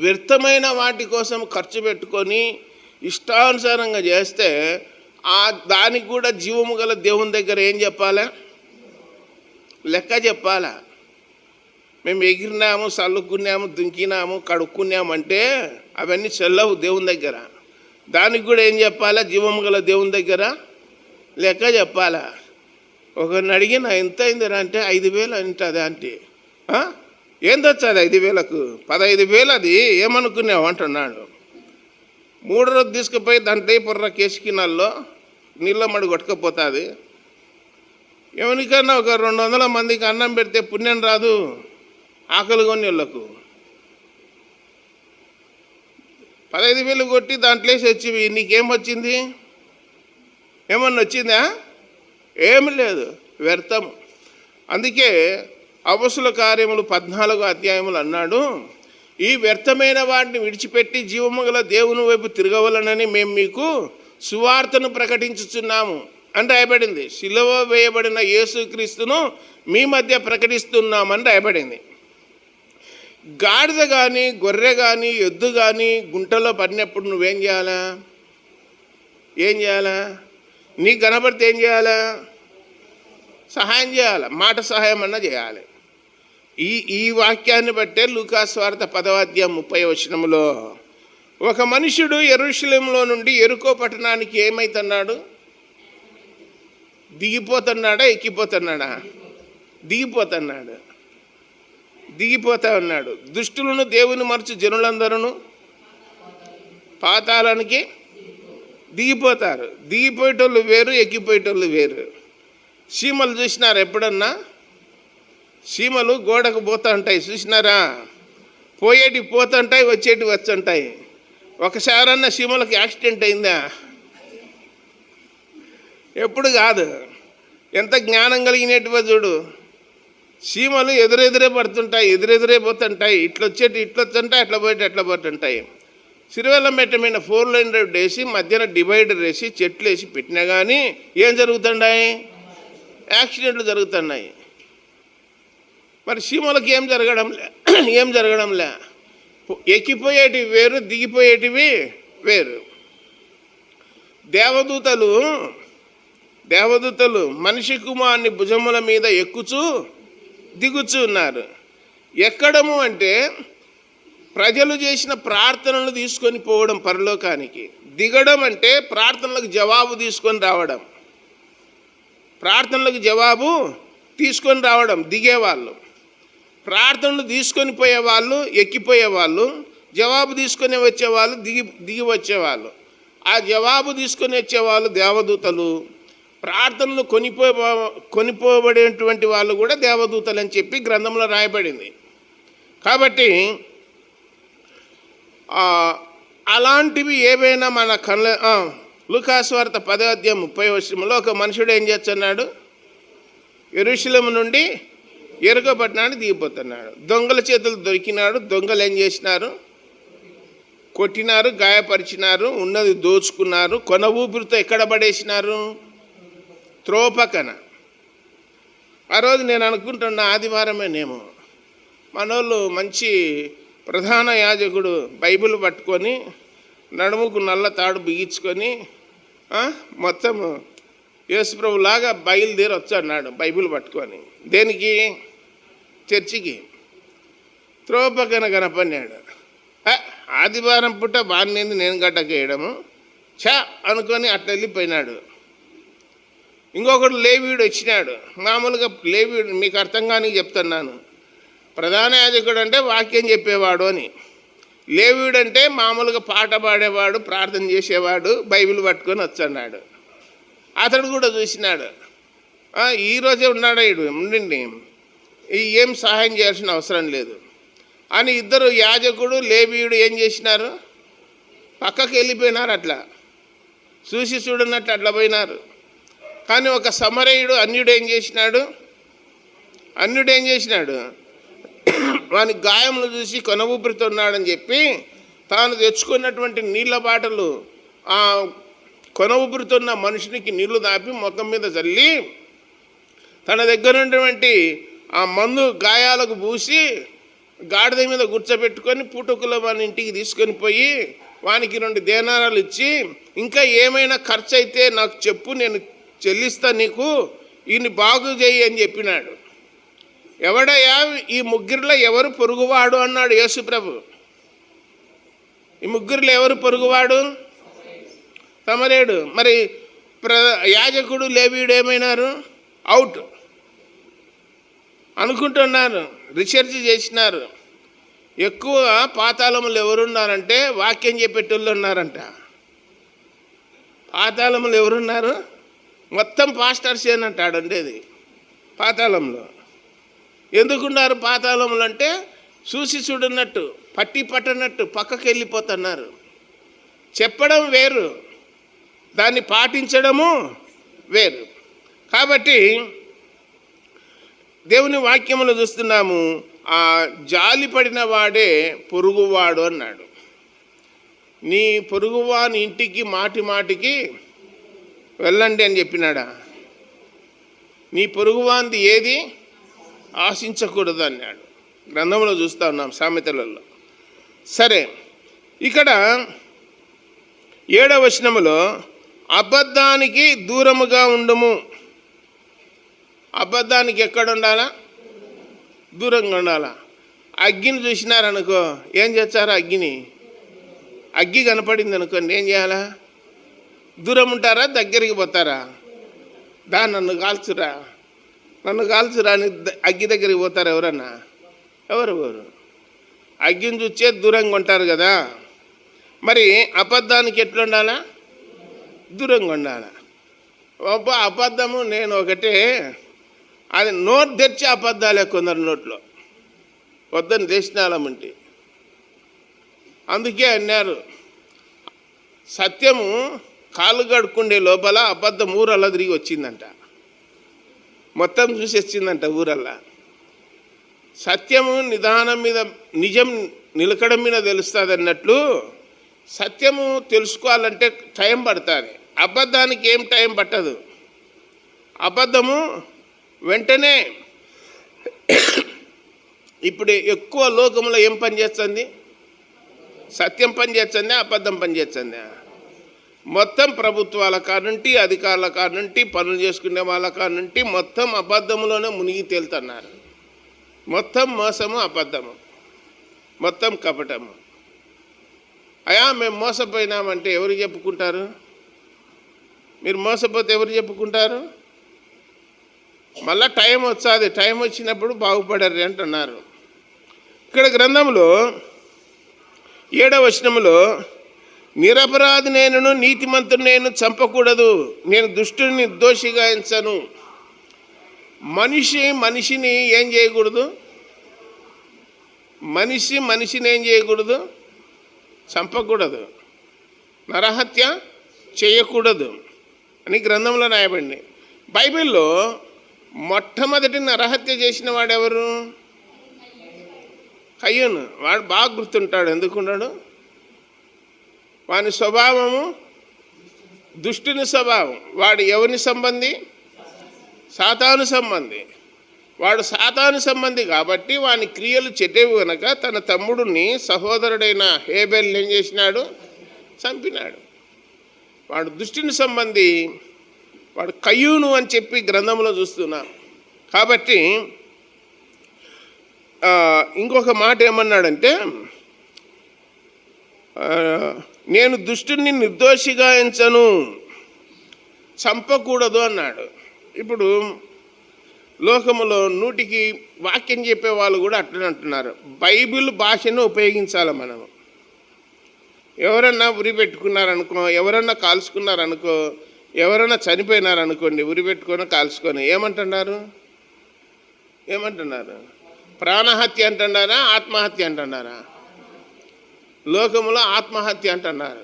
వ్యర్థమైన వాటి కోసం ఖర్చు పెట్టుకొని ఇష్టానుసారంగా చేస్తే దానికి కూడా జీవము గల దేవుని దగ్గర ఏం చెప్పాలా? లెక్క చెప్పాలా. మేము ఎగిరినాము, చల్లుకున్నాము, దుంకినాము, కడుక్కున్నాము అంటే అవన్నీ చెల్లవు దేవుని దగ్గర. దానికి కూడా ఏం చెప్పాలా? జీవము గల దేవుని దగ్గర లెక్క చెప్పాలా. ఒకరిని అడిగిన ఎంత అయిందిరా అంటే 5,000 అంటుంది. అంటే ఏం తెచ్చాది 5,000కు? 15,000 అది ఏమనుకున్నావు అంటున్నాడు. 3 రోజు తీసుకుపోయి దాంట్లో పొర్ర కేసుకినాల్లో నీళ్ళ మడి కొట్టుకపోతుంది. ఎవరికన్నా ఒక 200 మందికి అన్నం పెడితే పుణ్యం రాదు ఆకలి కొని వాళ్ళకు. 15,000 కొట్టి దాంట్లో వచ్చి నీకేం వచ్చింది? ఏమన్నా వచ్చిందా? ఏమి లేదు, వ్యర్థం. అందుకే అపొస్తలుల కార్యములు 14వ అధ్యాయములు అన్నాడు, ఈ వ్యర్థమైన వాటిని విడిచిపెట్టి జీవము గల దేవుని వైపు తిరగవలనని మేము మీకు సువార్తను ప్రకటించుచున్నాము అని రాయబడింది. సిలువ వేయబడిన యేసుక్రీస్తును మీ మధ్య ప్రకటిస్తున్నామని రాయబడింది. గాడిద కానీ, గొర్రె కానీ, ఎద్దు కానీ గుంటలో పడినప్పుడు నువ్వేం చేయాలా? ఏం చేయాలా? నీకు కనబడితే ఏం చేయాలా? సహాయం చేయాలి, మాట సహాయం అన్నా చేయాలి. ఈ వాక్యాన్ని బట్టే లూకా సువార్త 10వ అధ్యాయం 30వ వచనములో ఒక మనుషుడు యెరూషలేములో నుండి యెరికో పట్టణానికి ఏమైతున్నాడు? దిగిపోతున్నాడా, ఎక్కిపోతున్నాడా? దిగిపోతున్నాడు. దిగిపోతా ఉన్నాడు. దుష్టులను దేవుని మరచు జనులందరూ పాతాళానికి దిగిపోతారు. దిగిపోయేటోళ్ళు వేరు, ఎక్కిపోయేటోళ్ళు వేరు. సీమలు చూసినారు ఎప్పుడన్నా? సీమలు గోడకు పోతూ ఉంటాయి, చూసినారా? పోయేటి పోతుంటాయి, వచ్చేటి వచ్చుంటాయి. ఒకసారన్నా సీమలకు యాక్సిడెంట్ అయిందా? ఎప్పుడు కాదు. ఎంత జ్ఞానం కలిగినట్టువో చూడు. సీమలు ఎదురెదురే పడుతుంటాయి, ఎదురెదురే పోతుంటాయి. ఇట్లొచ్చేటి ఇట్లొచ్చుంటాయి, అట్లా పోయేటి అట్లా పోతుంటాయి. సిరివెల్లం మెట్టమైన 4 లైన్ రోడ్ వేసి మధ్యన డివైడర్ వేసి చెట్లు వేసి పెట్టినా కానీ ఏం జరుగుతున్నాయి? యాక్సిడెంట్లు జరుగుతున్నాయి. మరి సీమలకు ఏం జరగడంలే. ఎక్కిపోయేటివి వేరు, దిగిపోయేటివి వేరు. దేవదూతలు మనిషి కుమారుని భుజముల మీద ఎక్కుచూ దిగుచూ ఉన్నారు. ఎక్కడము అంటే ప్రజలు చేసిన ప్రార్థనలు తీసుకొని పోవడం పరలోకానికి. దిగడం అంటే ప్రార్థనలకు జవాబు తీసుకొని రావడం. ప్రార్థనలకు జవాబు తీసుకొని రావడం, దిగేవాళ్ళు. ప్రార్థనలు తీసుకొని పోయేవాళ్ళు, ఎక్కిపోయేవాళ్ళు. జవాబు తీసుకొని వచ్చేవాళ్ళు, దిగి వచ్చేవాళ్ళు. ఆ జవాబు తీసుకొని వచ్చేవాళ్ళు దేవదూతలు. ప్రార్థనలు కొనిపోబడేటువంటి వాళ్ళు కూడా దేవదూతలు అని చెప్పి గ్రంథంలో రాయబడింది. కాబట్టి అలాంటివి ఏవైనా మన లూకాసు వార్త 10:30 ఒక మనుషుడు ఏం చేస్తున్నాడు? యెరూషలేము నుండి యెరికో పట్టణానికి దిగిపోతున్నాడు. దొంగల చేతులు దొరికినాడు. దొంగలు ఏం చేసినారు? కొట్టినారు, గాయపరిచినారు, ఉన్నది దోచుకున్నారు. కొన ఊపిరితో ఎక్కడ పడేసినారు? త్రోపకన. ఆ రోజు నేను అనుకుంటున్న ఆదివారమేనేమో మనోళ్ళు మంచి ప్రధాన యాజకుడు బైబిల్ పట్టుకొని నడుముకు నల్ల తాడు బిగించుకొని మొత్తం యేసుప్రభులాగా బయలుదేరి వచ్చాడు బైబిల్ పట్టుకొని. దేనికి? చర్చికి. త్రోపకన కనపడినాడు. ఆదివారం పుట్ట బాగానేది నేను గడ్డకేయడము అనుకొని అట్లా వెళ్ళిపోయినాడు. ఇంకొకడు లేవీయుడు వచ్చినాడు. మామూలుగా లేవీయుడు మీకు అర్థం కానీ చెప్తున్నాను. ప్రధాన యాజకుడు అంటే వాక్యం చెప్పేవాడు అని, లేవీయుడు అంటే మామూలుగా పాట పాడేవాడు, ప్రార్థన చేసేవాడు, బైబిల్ పట్టుకొని వచ్చాడు. అతడు కూడా చూసినాడు. ఈరోజే ఉన్నాడు, ఇడు ఉండండి, ఏం సహాయం చేయాల్సిన అవసరం లేదు అని ఇద్దరు యాజకుడు లేవీయుడు ఏం చేసినారు? పక్కకి వెళ్ళిపోయినారు. అట్లా చూసి చూడనట్లు అట్లా పోయినారు. కానీ ఒక సమరయుడు అన్యుడు ఏం చేసినాడు? వాని గాయములు చూసి కొన ఊపిరితో ఉన్నాడని చెప్పి తాను తెచ్చుకున్నటువంటి నీళ్ళ బాటలు ఆ కొన ఊపిరితున్న మనుషునికి నీళ్లు దాపి ముఖం మీద చల్లి తన దగ్గర ఉన్నటువంటి ఆ మందు గాయాలకు పూసి గాడిద మీద కూర్చోబెట్టుకొని పూటకుల వాని ఇంటికి తీసుకొని పోయి వానికి 2 దేనారాలు ఇచ్చి, ఇంకా ఏమైనా ఖర్చు అయితే నాకు చెప్పు, నేను చెల్లిస్తా, నీకు ఈయన్ని బాగు చేయి అని చెప్పినాడు. ఎవడయ్యా ఈ ముగ్గురిలో ఎవరు పొరుగువాడు అన్నాడు యేసుప్రభు. ఈ ముగ్గురిలో ఎవరు పొరుగువాడు? సమరయుడు. మరి యాజకుడు లేవీయుడు ఏమైనారు? అవుట్ అనుకుంటున్నారు. రీసెర్చ్ చేసినారు. ఎక్కువ పాతాళములు ఎవరున్నారంటే వాక్యం చెప్పేటోళ్ళు ఉన్నారంట. పాతాళములు ఎవరున్నారు? మొత్తం పాస్టర్స్ ఏనంటాడు ఉండేది పాతాళంలో. ఎందుకున్నారు పాతాళములు అంటే చూసి చూడనట్టు, పట్టి పట్టనట్టు పక్కకి వెళ్ళిపోతున్నారు. చెప్పడం వేరు, దాన్ని పాటించడము వేరు. కాబట్టి దేవుని వాక్యములు చూస్తున్నాము. ఆ జాలి పడిన వాడే పొరుగువాడు అన్నాడు. నీ పొరుగువాని ఇంటికి మాటి మాటికి వెళ్ళండి అని చెప్పినాడా? నీ పొరుగువాంది ఏది ఆశించకూడదు అన్నాడు. గ్రంథంలో చూస్తూ ఉన్నాం, సామెతలలో. సరే, ఇక్కడ 7వ వచనములో అబద్ధానికి దూరముగా ఉండుము. అబద్ధానికి ఎక్కడ ఉండాలా? దూరంగా ఉండాలా. అగ్గిని చూసినారనుకో, ఏం చేస్తారు? అగ్గి కనపడింది అనుకోండి, ఏం చేయాలా? దూరం ఉంటారా? దగ్గరికి పోతారా? నన్ను కాల్చురా అని అగ్గి దగ్గరికి పోతారు ఎవరన్నా? ఎవరు అగ్గిని చూచే దూరంగా ఉంటారు కదా. మరి అబద్ధానికి ఎట్లా ఉండాలా? దూరంగా ఉండాలా. అబద్ధము నేను ఒకటే, అది నోట్ తెచ్చి అబద్ధాలే కొందరు నోట్లో వద్దని దేశనాలమంటే. అందుకే అన్నారు, సత్యము కాళ్ళు కడుక్కుండే లోపల అబద్ధం ఊరల్లా తిరిగి వచ్చిందంట, మొత్తం చూసి వచ్చిందంట ఊరల్లా. సత్యము నిదానం మీద, నిజం నిలకడం మీద తెలుస్తుంది అన్నట్లు సత్యము తెలుసుకోవాలంటే టైం పడుతుంది. అబద్ధానికి ఏం టైం పట్టదు. అబద్ధము వెంటనే. ఇప్పుడు ఎక్కువ లోకంలో ఏం పని చేస్తుంది? సత్యం పని చేస్తుంది, అబద్ధం పని చేస్తుంది. మొత్తం ప్రభుత్వాల కానుంటి, అధికారుల కానుంటి, పనులు చేసుకునే వాళ్ళ కానుంటి మొత్తం అబద్ధంలోనే మునిగి తేలుతున్నారు. మొత్తం మోసము, అబద్ధము, మొత్తం కపటము. అయా మేము మోసపోయినామంటే ఎవరు చెప్పుకుంటారు? మీరు మోసపోతే ఎవరు చెప్పుకుంటారు? మళ్ళా టైం వచ్చాది, టైం వచ్చినప్పుడు బాగుపడరు అంటున్నారు. ఇక్కడ గ్రంథంలో 7వ వచనంలో నిరపరాధి నేను నీతిమంతుడు నేను చంపకూడదు, నేను దుష్టుని నిర్దోషిగా ఎంచను. మనిషిని ఏం చేయకూడదు? మనిషిని ఏం చేయకూడదు? చంపకూడదు, నరహత్య చేయకూడదు అని గ్రంథంలో రాయబడింది. బైబిల్లో మొట్టమొదటి నరహత్య చేసిన వాడెవరు? కయ్యూను. వాడు బాగా గుర్తుంటాడు. ఎందుకున్నాడు? వాని స్వభావము దుష్టుని స్వభావం. వాడు ఎవరిని సంబంధి? సాతాను సంబంధి. వాడు సాతాను సంబంధి కాబట్టి వాని క్రియలు చెడ్డవి కనుక తన తమ్ముడిని సహోదరుడైన హేబెల్ని ఏం చేసినాడు? చంపినాడు. వాడు దుష్టుని సంబంధి, వాడు కయ్యూను అని చెప్పి గ్రంథంలో చూస్తున్నాం. కాబట్టి ఇంకొక మాట ఏమన్నాడంటే, నేను దుష్టుని నిర్దోషిగా ఎంచను, చంపకూడదు అన్నాడు. ఇప్పుడు లోకములో 100కి వాక్యం చెప్పే వాళ్ళు కూడా అట్లనే అంటున్నారు. బైబిల్ భాషను ఉపయోగించాలి మనము. ఎవరన్నా ఉరి పెట్టుకున్నారనుకో, ఎవరన్నా కాల్చుకున్నారనుకో, ఎవరన్నా చనిపోయినారనుకోండి, ఉరి పెట్టుకొని కాల్చుకొని ఏమంటున్నారు? ప్రాణహత్య అంటున్నారా? ఆత్మహత్య అంటున్నారా? లోకములో ఆత్మహత్య అంటున్నారు.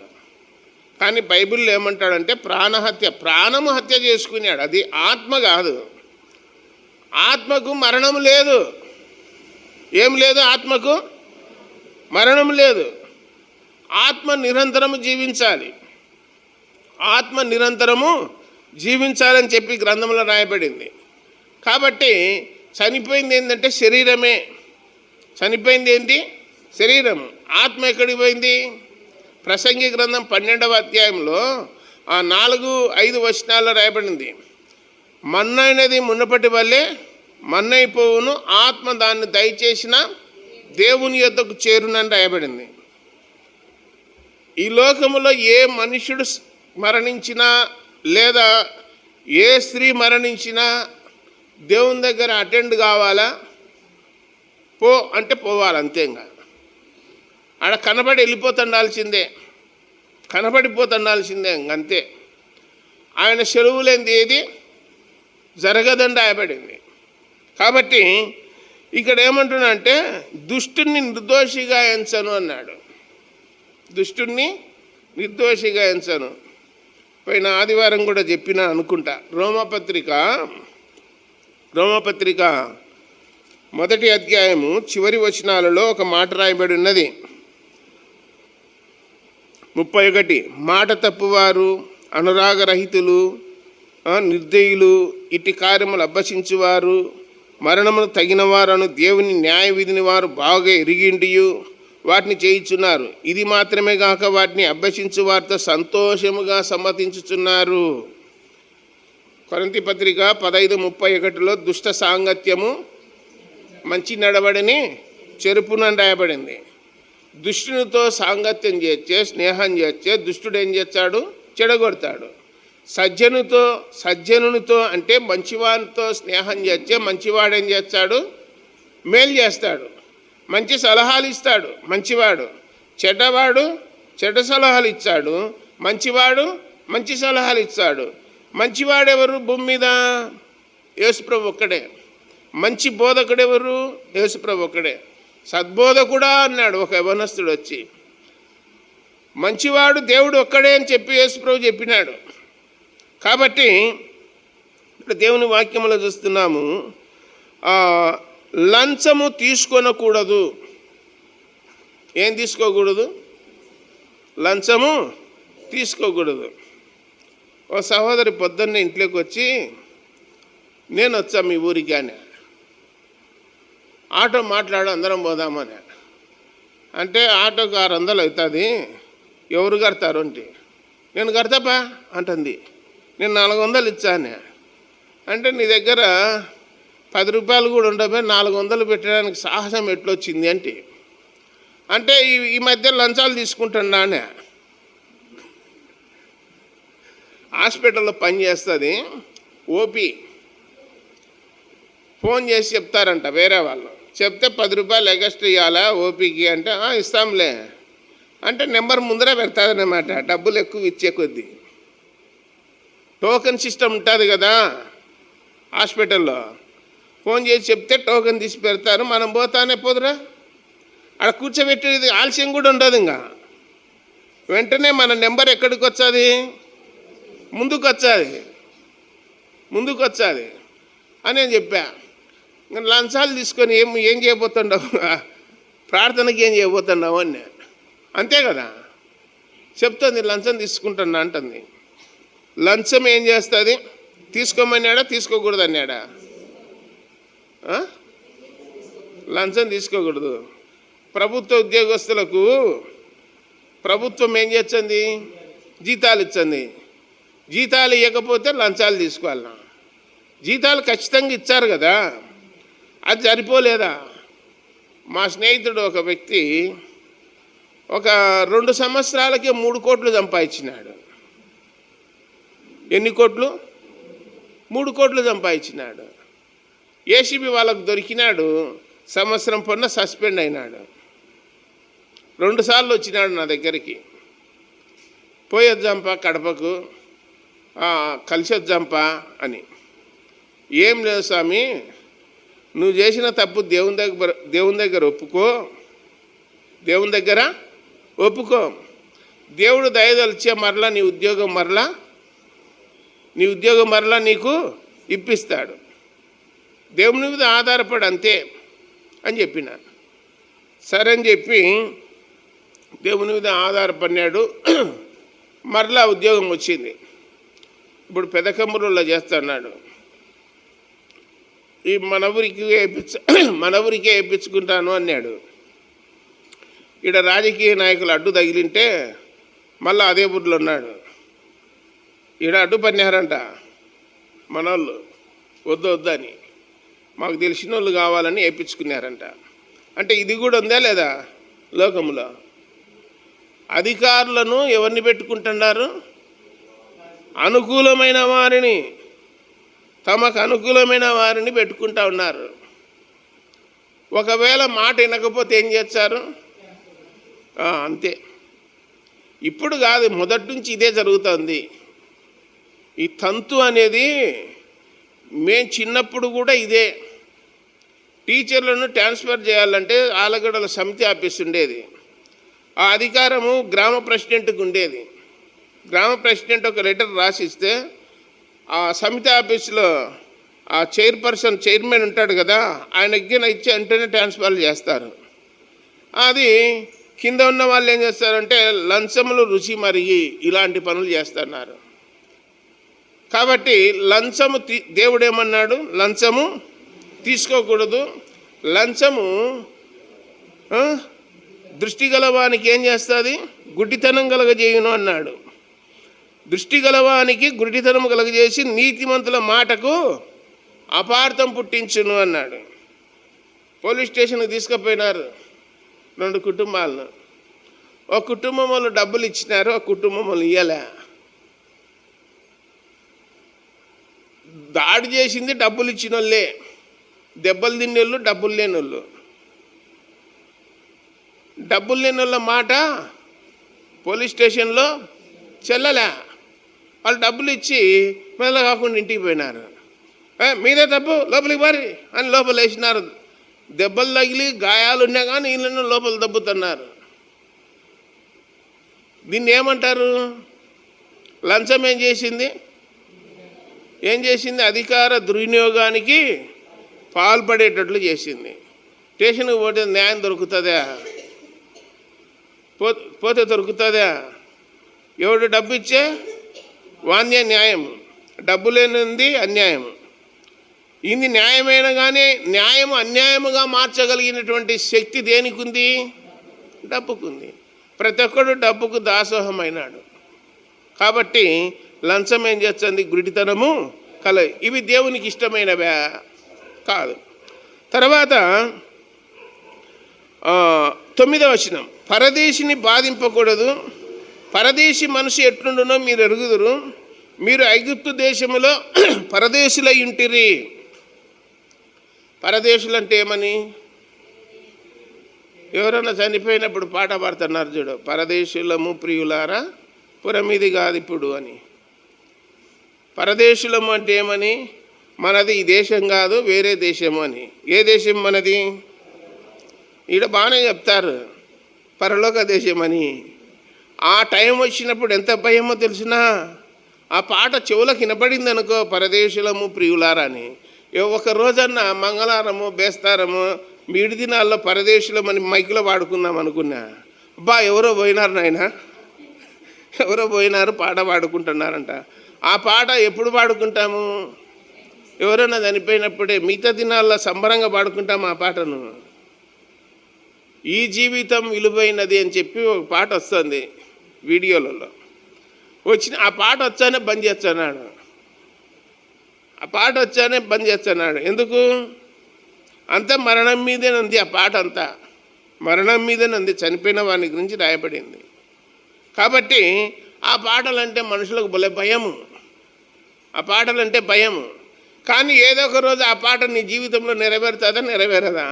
కానీ బైబిల్లో ఏమంటాడంటే ప్రాణహత్య, ప్రాణము హత్య చేసుకున్నాడు. అది ఆత్మ కాదు. ఆత్మకు మరణం లేదు. ఏం లేదు? ఆత్మకు మరణం లేదు. ఆత్మ నిరంతరము జీవించాలి. ఆత్మ నిరంతరము జీవించాలని చెప్పి గ్రంథంలో రాయబడింది. కాబట్టి చనిపోయింది ఏంటంటే శరీరమే. చనిపోయింది ఏంటి? శరీరము. ఆత్మ ఎక్కడికి పోయింది? ప్రసంగి గ్రంథం 12వ అధ్యాయంలో 4-5 వచనాల్లో రాయబడింది. మన్నైనది మునుపటి వల్లే మన్నైపోవును, ఆత్మ దాన్ని దయచేసిన దేవుని యొద్దకు చేరునని రాయబడింది. ఈ లోకములో ఏ మనుష్యుడు మరణించినా లేదా ఏ స్త్రీ మరణించినా దేవుని దగ్గర అటెండ్ కావాలా? పో అంటే పోవాలి, అంతేగా. ఆడ కనబడి కనబడిపోతుండాల్సిందే అంతే. ఆయన సెలవు లేనిది ఏది జరగదని రాయబడింది. కాబట్టి ఇక్కడ ఏమంటున్నా అంటే దుష్టుని నిర్దోషిగా ఎంచను అన్నాడు. దుష్టుణ్ణి నిర్దోషిగా ఎంచను. పోయిన ఆదివారం కూడా చెప్పినా అనుకుంటా. రోమపత్రిక 1వ అధ్యాయము చివరి వచనాలలో ఒక మాట రాయబడి ఉన్నది. 31. మాట తప్పువారు, అనురాగరహితులు, నిర్దయులు, ఇట్టి కార్యములు అభ్యసించువారు, మరణమును తగిన వారను దేవుని న్యాయ విధిని వారు బాగా ఎరిగిండియు వాటిని చేయుచున్నారు. ఇది మాత్రమే కాక వాటిని అభ్యసించు వారితో సంతోషముగా సమ్మతించుచున్నారు. కొరింథీ పత్రిక 15:31లో దుష్ట సాంగత్యము మంచి నడవడిని చెరుపునని రాయబడింది. దుష్టునితో సాంగత్యం చేస్తే, స్నేహం చేస్తే దుష్టుడు ఏం చేస్తాడు? చెడగొడతాడు. సజ్జనునితో అంటే మంచివాడితో స్నేహం చేస్తే మంచివాడు ఏం చేస్తాడు? మేలు చేస్తాడు, మంచి సలహాలు ఇస్తాడు మంచివాడు. చెడ్డవాడు చెడ్డ సలహాలు ఇచ్చాడు, మంచివాడు మంచి సలహాలు ఇస్తాడు. మంచివాడెవరు భూమి మీద? యేసుప్రభు ఒక్కడే. మంచి బోధకుడెవరు? యేసుప్రభు ఒక్కడే. సద్బోధకుడా అన్నాడు ఒక యవనస్తుడు వచ్చి. మంచివాడు దేవుడు ఒక్కడే అని చెప్పి యేసుప్రభు చెప్పినాడు. కాబట్టి ఇక్కడ దేవుని వాక్యంలో చూస్తున్నాము, లంచము తీసుకొనకూడదు. ఏం తీసుకోకూడదు? లంచము తీసుకోకూడదు. ఓ సహోదరి పొద్దున్నే ఇంట్లోకి వచ్చి, నేను వచ్చా మీ ఊరికి అని, ఆటో మాట్లాడు అందరం పోదామని అంటే, ఆటోకి 600 అవుతుంది, ఎవరు కడతారు అంటే, నేను కడతాపా అంటుంది. నేను 400 ఇచ్చాను అంటే, నీ దగ్గర 10 రూపాయలు కూడా ఉండబోయి 400 పెట్టడానికి సాహసం ఎట్లొచ్చింది అంటే ఈ మధ్య లంచాలు తీసుకుంటున్నానే. హాస్పిటల్లో పనిచేస్తుంది, ఓపీ ఫోన్ చేసి చెప్తారంట వేరే వాళ్ళు. చెప్తే 10 రూపాయలు ఎగస్ట్రా ఇవ్వాలా ఓపీకి అంటే ఇస్తాంలే అంటే నెంబర్ ముందరే పెడతాదన్నమాట, డబ్బులు ఎక్కువ ఇచ్చే కొద్దీ. టోకెన్ సిస్టమ్ ఉంటుంది కదా హాస్పిటల్లో, ఫోన్ చేసి చెప్తే టోకెన్ తీసి పెడతారు. మనం పోతానే పోదురా అక్కడ కూర్చోబెట్టేది ఆలస్యం కూడా ఉండదు. ఇంకా వెంటనే మన నెంబర్ ఎక్కడికి వచ్చేది, ముందుకు వచ్చేది అని నేను చెప్పా. ఇంకా లంచాలు తీసుకొని ఏం చేయబోతుండవు, ప్రార్థనకి ఏం చేయబోతున్నావు అని. అంతే కదా చెప్తుంది, లంచం తీసుకుంటున్నా అంటుంది. లంచం ఏం చేస్తుంది? తీసుకోమన్నాడా తీసుకోకూడదు అన్నాడా? లంచం తీసుకోకూడదు. ప్రభుత్వ ఉద్యోగస్తులకు ప్రభుత్వం ఏం చేస్తుంది? జీతాలు ఇచ్చింది. జీతాలు ఇవ్వకపోతే లంచాలు తీసుకోవాలన్నా. జీతాలు ఖచ్చితంగా ఇచ్చారు కదా, అది సరిపోలేదా? మా స్నేహితుడు ఒక వ్యక్తి ఒక 2 సంవత్సరాలకే 3 కోట్లు సంపాదించినాడు. ఎన్ని కోట్లు? 3 కోట్లు సంపాదించినాడు. ఏసీబీ వాళ్ళకు దొరికినాడు, సంవత్సరం పొన్న సస్పెండ్ అయినాడు. 2 సార్లు వచ్చినాడు నా దగ్గరికి. పోయొద్దాంపా కడపకు, కలిసి వద్దాంపా అని. ఏం లేదు స్వామి, నువ్వు చేసిన తప్పు దేవుని దగ్గర ఒప్పుకో. దేవుడు దయదలిచే మరలా నీ ఉద్యోగం మరలా నీకు ఇప్పిస్తాడు. దేవుని మీద ఆధారపడి అంతే అని చెప్పిన. సరే అని చెప్పి దేవుని మీద ఆధారపడినాడు. మరలా ఉద్యోగం వచ్చింది. ఇప్పుడు పెదకమ్మరులో చేస్తున్నాడు. ఈ మన ఊరికే వేయించుకుంటాను అన్నాడు. ఇక్కడ రాజకీయ నాయకులు అడ్డు తగిలింటే మళ్ళీ అదే ఊర్లో ఉన్నాడు. ఈడ అడ్డు పన్నారంట మనోళ్ళు, వద్దని. మాకు తెలిసిన వాళ్ళు కావాలని వేయించుకున్నారంట. అంటే ఇది కూడా ఉందా లేదా లోకంలో? అధికారులను ఎవరిని పెట్టుకుంటున్నారు? అనుకూలమైన వారిని, తమకు అనుకూలమైన వారిని పెట్టుకుంటా ఉన్నారు. ఒకవేళ మాట వినకపోతే ఏం చేస్తారు? అంతే. ఇప్పుడు కాదు, మొదటి నుంచి ఇదే జరుగుతుంది. ఈ తంతు అనేది మేము చిన్నప్పుడు కూడా ఇదే. టీచర్లను ట్రాన్స్ఫర్ చేయాలంటే ఆలగడ్డల సమితి ఆఫీస్ ఉండేది. ఆ అధికారము గ్రామ ప్రెసిడెంట్కి ఉండేది. గ్రామ ప్రెసిడెంట్ ఒక లెటర్ రాసిస్తే ఆ సమితి ఆఫీసులో ఆ చైర్మన్ ఉంటాడు కదా, ఆయనకి ఇచ్చి వెంటనే ట్రాన్స్ఫర్ చేస్తారు. అది కింద ఉన్న వాళ్ళు ఏం చేస్తారంటే లంచములు రుచి మరిగి ఇలాంటి పనులు చేస్తున్నారు. కాబట్టి లంచము దేవుడు ఏమన్నాడు? లంచము తీసుకోకూడదు. లంచము దృష్టి గలవానికి ఏం చేస్తుంది? గుడ్డితనం కలగజేయును అన్నాడు. దృష్టి గలవానికి గుడ్డితనం కలగజేసి నీతిమంతుల మాటకు అపార్థం పుట్టించును అన్నాడు. పోలీస్ స్టేషన్కి తీసుకుపోయినారు 2 కుటుంబాలను. ఒక కుటుంబం వాళ్ళు డబ్బులు ఇచ్చినారు, ఒక కుటుంబం వాళ్ళు ఇవ్వలే. దాడి చేసింది డబ్బులు ఇచ్చిన వాళ్ళే, దెబ్బలు తిన్నోళ్ళు డబ్బులు లేని వాళ్ళు. డబ్బులు లేని వాళ్ళ మాట పోలీస్ స్టేషన్లో చెల్లలే. వాళ్ళు డబ్బులు ఇచ్చి మెల్ల కాకుండా ఇంటికి పోయినారు. మీదే తప్పు, లోపలికి పారి అని లోపల వేసినారు. దెబ్బలు తగిలి గాయాలు ఉన్నా కానీ వీళ్ళను లోపల దబ్బుతున్నారు. దీన్ని ఏమంటారు? లంచం ఏం చేసింది? అధికార దుర్వినియోగానికి పాల్పడేటట్లు చేసింది. స్టేషన్కి పోతే న్యాయం దొరుకుతుందా? పోతే దొరుకుతుందా? ఎవడు డబ్బు ఇచ్చే వాన్య న్యాయం, డబ్బు లేనిది అన్యాయం. ఇది న్యాయమైన కానీ న్యాయం అన్యాయముగా మార్చగలిగినటువంటి శక్తి దేనికి ఉంది? డబ్బుకుంది. ప్రతి ఒక్కడు డబ్బుకు దాసోహమైనాడు. కాబట్టి లంచం ఏం చేస్తుంది? గుడితనము ఇవి దేవునికి ఇష్టమైనవే కాదు. తర్వాత 9వ వచనం, పరదేశిని బాధింపకూడదు. పరదేశి మనిషి ఎట్లుండునో మీరు ఎరుగుదురు. మీరు ఐగుప్తు దేశములో పరదేశులై ఉంటిరి. పరదేశులు అంటే ఏమని? ఎవరన్నా చనిపోయినప్పుడు పాట పాడుతున్నారు చూడు, పరదేశులము ప్రియులారా పురమిది కాదు ఇప్పుడు అని. పరదేశులము అంటే ఏమని? మనది ఈ దేశం కాదు, వేరే దేశము అని. ఏ దేశం మనది? ఈడ బాగానే చెప్తారు పరలోక దేశం అని. ఆ టైం వచ్చినప్పుడు ఎంత భయమో తెలిసినా, ఆ పాట చెవులకు వినపడింది అనుకో, పరదేశులము ప్రియులారా అని. ఒక రోజన్నా మంగళవారము బేస్తారము మీడి దినాల్లో పరదేశులమని మైకులో వాడుకుందాం అనుకున్నా. అబ్బా ఎవరో పోయినారు నాయన, ఎవరో పోయినారు, పాట పాడుకుంటున్నారంట. ఆ పాట ఎప్పుడు పాడుకుంటాము? ఎవరైనా చనిపోయినప్పుడే. మిగతా దినాల్లో సంబరంగా పాడుకుంటాము ఆ పాటను. ఈ జీవితం విలువైనది అని చెప్పి ఒక పాట వస్తుంది వీడియోలలో. వచ్చిన ఆ పాట వచ్చానే బంద్ చేస్తున్నాడు, ఆ పాట వచ్చానే బంద్ చేస్తున్నాడు. ఎందుకు? అంతా మరణం మీదేనంది ఆ పాట, అంతా మరణం మీదేనంది, చనిపోయిన వాని గురించి రాయబడింది. కాబట్టి ఆ పాటలంటే మనుషులకు భలే భయము, ఆ పాటలంటే భయము. కానీ ఏదో ఒక రోజు ఆ పాట నీ జీవితంలో నెరవేరుతుందా? నెరవేరదా?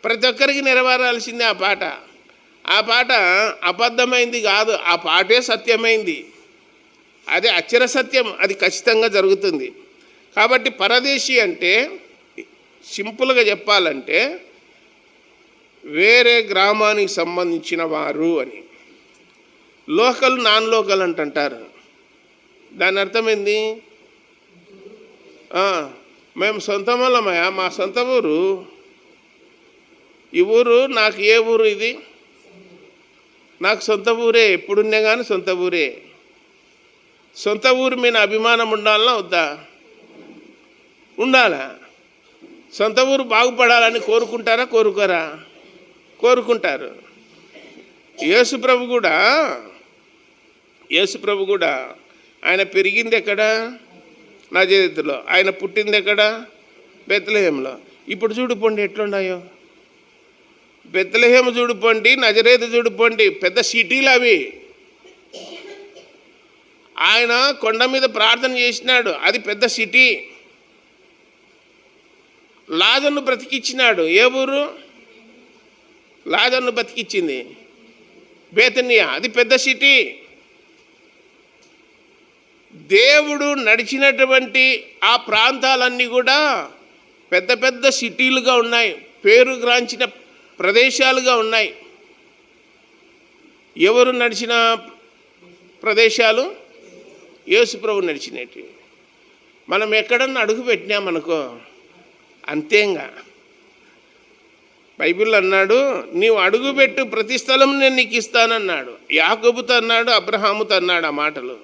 ప్రతి ఒక్కరికి నెరవేరాల్సిందే ఆ పాట. ఆ పాట అబద్ధమైంది కాదు, ఆ పాటే సత్యమైంది, అదే అక్షర సత్యం, అది ఖచ్చితంగా జరుగుతుంది. కాబట్టి పరదేశీ అంటే సింపుల్గా చెప్పాలంటే వేరే గ్రామానికి సంబంధించిన వారు అని. లోకల్ నాన్ లోకల్ అంటుంటారు. దాని అర్థమైంది, మేము సొంత వాళ్ళమయ్యా, మా సొంత ఊరు, ఈ ఊరు నాకు ఏ ఊరు ఇది? నాకు సొంత ఊరే, ఎప్పుడున్నా కానీ సొంత ఊరే. సొంత ఊరు మీద అభిమానం ఉండాలన్నా వద్దా? ఉండాలా? సొంత ఊరు బాగుపడాలని కోరుకుంటారా? కోరుకోరా? కోరుకుంటారు. యేసుప్రభు కూడా ఆయన పెరిగింది ఎక్కడ? నజరేతులో. ఆయన పుట్టింది ఎక్కడ? బెత్లెహేంలో. ఇప్పుడు చూడుకోండి ఎట్లున్నాయో. బెత్లెహేము చూడుకోండి, నజరేతు చూడుకోండి, పెద్ద సిటీలు అవి. ఆయన కొండ మీద ప్రార్థన చేసినాడు, అది పెద్ద సిటీ. లాజరును బ్రతికిచ్చినాడు, ఏ ఊరు? లాజరును బ్రతికిచ్చింది బేతనియా, అది పెద్ద సిటీ. దేవుడు నడిచినటువంటి ఆ ప్రాంతాలన్నీ కూడా పెద్ద పెద్ద సిటీలుగా ఉన్నాయి, పేరుగాంచిన ప్రదేశాలుగా ఉన్నాయి. ఎవరు నడిచిన ప్రదేశాలు? యేసుప్రభు నడిచినట్టు. మనం ఎక్కడన్నా అడుగు పెట్టినామనుకో అంతేంగా. బైబిల్ అన్నాడు, నీవు అడుగుపెట్టు ప్రతి స్థలం నేను నీకు ఇస్తానన్నాడు. యాకోబుతో అన్నాడు, అబ్రహాముతో అన్నాడు ఆ మాటలు.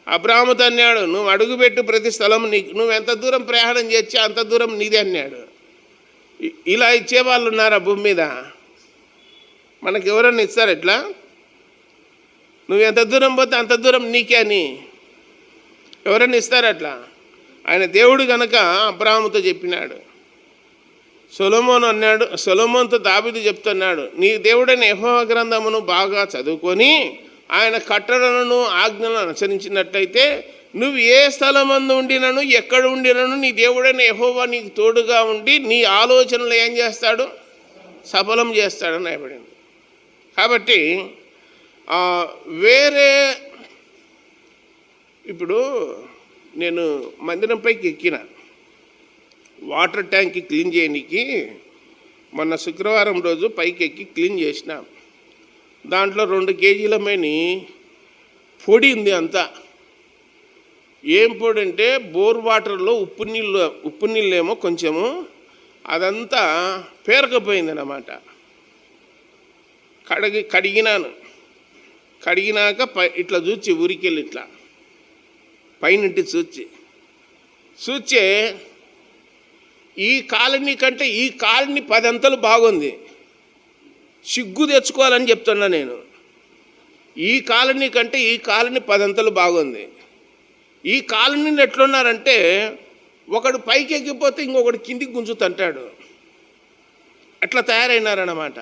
అబ్రహాముతో అన్నాడు, నువ్వు అడుగుపెట్టు ప్రతి స్థలం నీకు, నువ్వు ఎంత దూరం ప్రయాణం చేస్తే అంత దూరం నీదే అన్నాడు. ఇలా ఇచ్చేవాళ్ళు ఉన్నారా భూమి మీద? మనకు ఎవరన్నా ఇస్తారు ఎట్లా? నువ్వు ఎంత దూరం పోతే అంత దూరం నీకే అని ఎవరన్నా ఇస్తారు అట్లా? ఆయన దేవుడు కనుక అబ్రహాముతో చెప్పినాడు. సొలొమోను అన్నాడు, సొలొమోనుతో దావీదు చెప్తున్నాడు, నీ దేవుడైన యెహోవా గ్రంథమును బాగా చదువుకొని ఆయన కట్టడలను ఆజ్ఞలను అనుసరించినట్లయితే నువ్వు ఏ స్థలమందు ఉండినను ఎక్కడ ఉండినను నీ దేవుడైన యెహోవా నీకు తోడుగా ఉండి నీ ఆలోచనలు ఏం చేస్తాడు? సఫలం చేస్తాడని రాయబడింది. కాబట్టి వేరే ఇప్పుడు నేను మందిరం పైకి ఎక్కిన వాటర్ ట్యాంక్ క్లీన్ చేయడానికి మొన్న శుక్రవారం రోజు పైకి ఎక్కి క్లీన్ చేసిన. దాంట్లో 2 కేజీల మేని పొడి ఉంది అంతా. ఏం పొడి అంటే బోర్ వాటర్లో ఉప్పు నీళ్ళేమో కొంచెము అదంతా పేరకపోయింది అన్నమాట. కడిగినాక ఇట్లా చూచి ఊరికెళ్ళి ఇట్లా పైనుంటి చూచే ఈ కాలనీ కంటే ఈ కాలనీ 10 అంతలు బాగుంది. సిగ్గు తెచ్చుకోవాలని చెప్తున్నా నేను. ఈ కాలనీ కంటే ఈ కాలనీ 10 అంతలు బాగుంది. ఈ కాలనీని ఎట్లున్నారంటే ఒకడు పైకి ఎక్కిపోతే ఇంకొకటి కిందికి గుంజుతుంటాడు, అట్లా తయారైనారన్నమాట.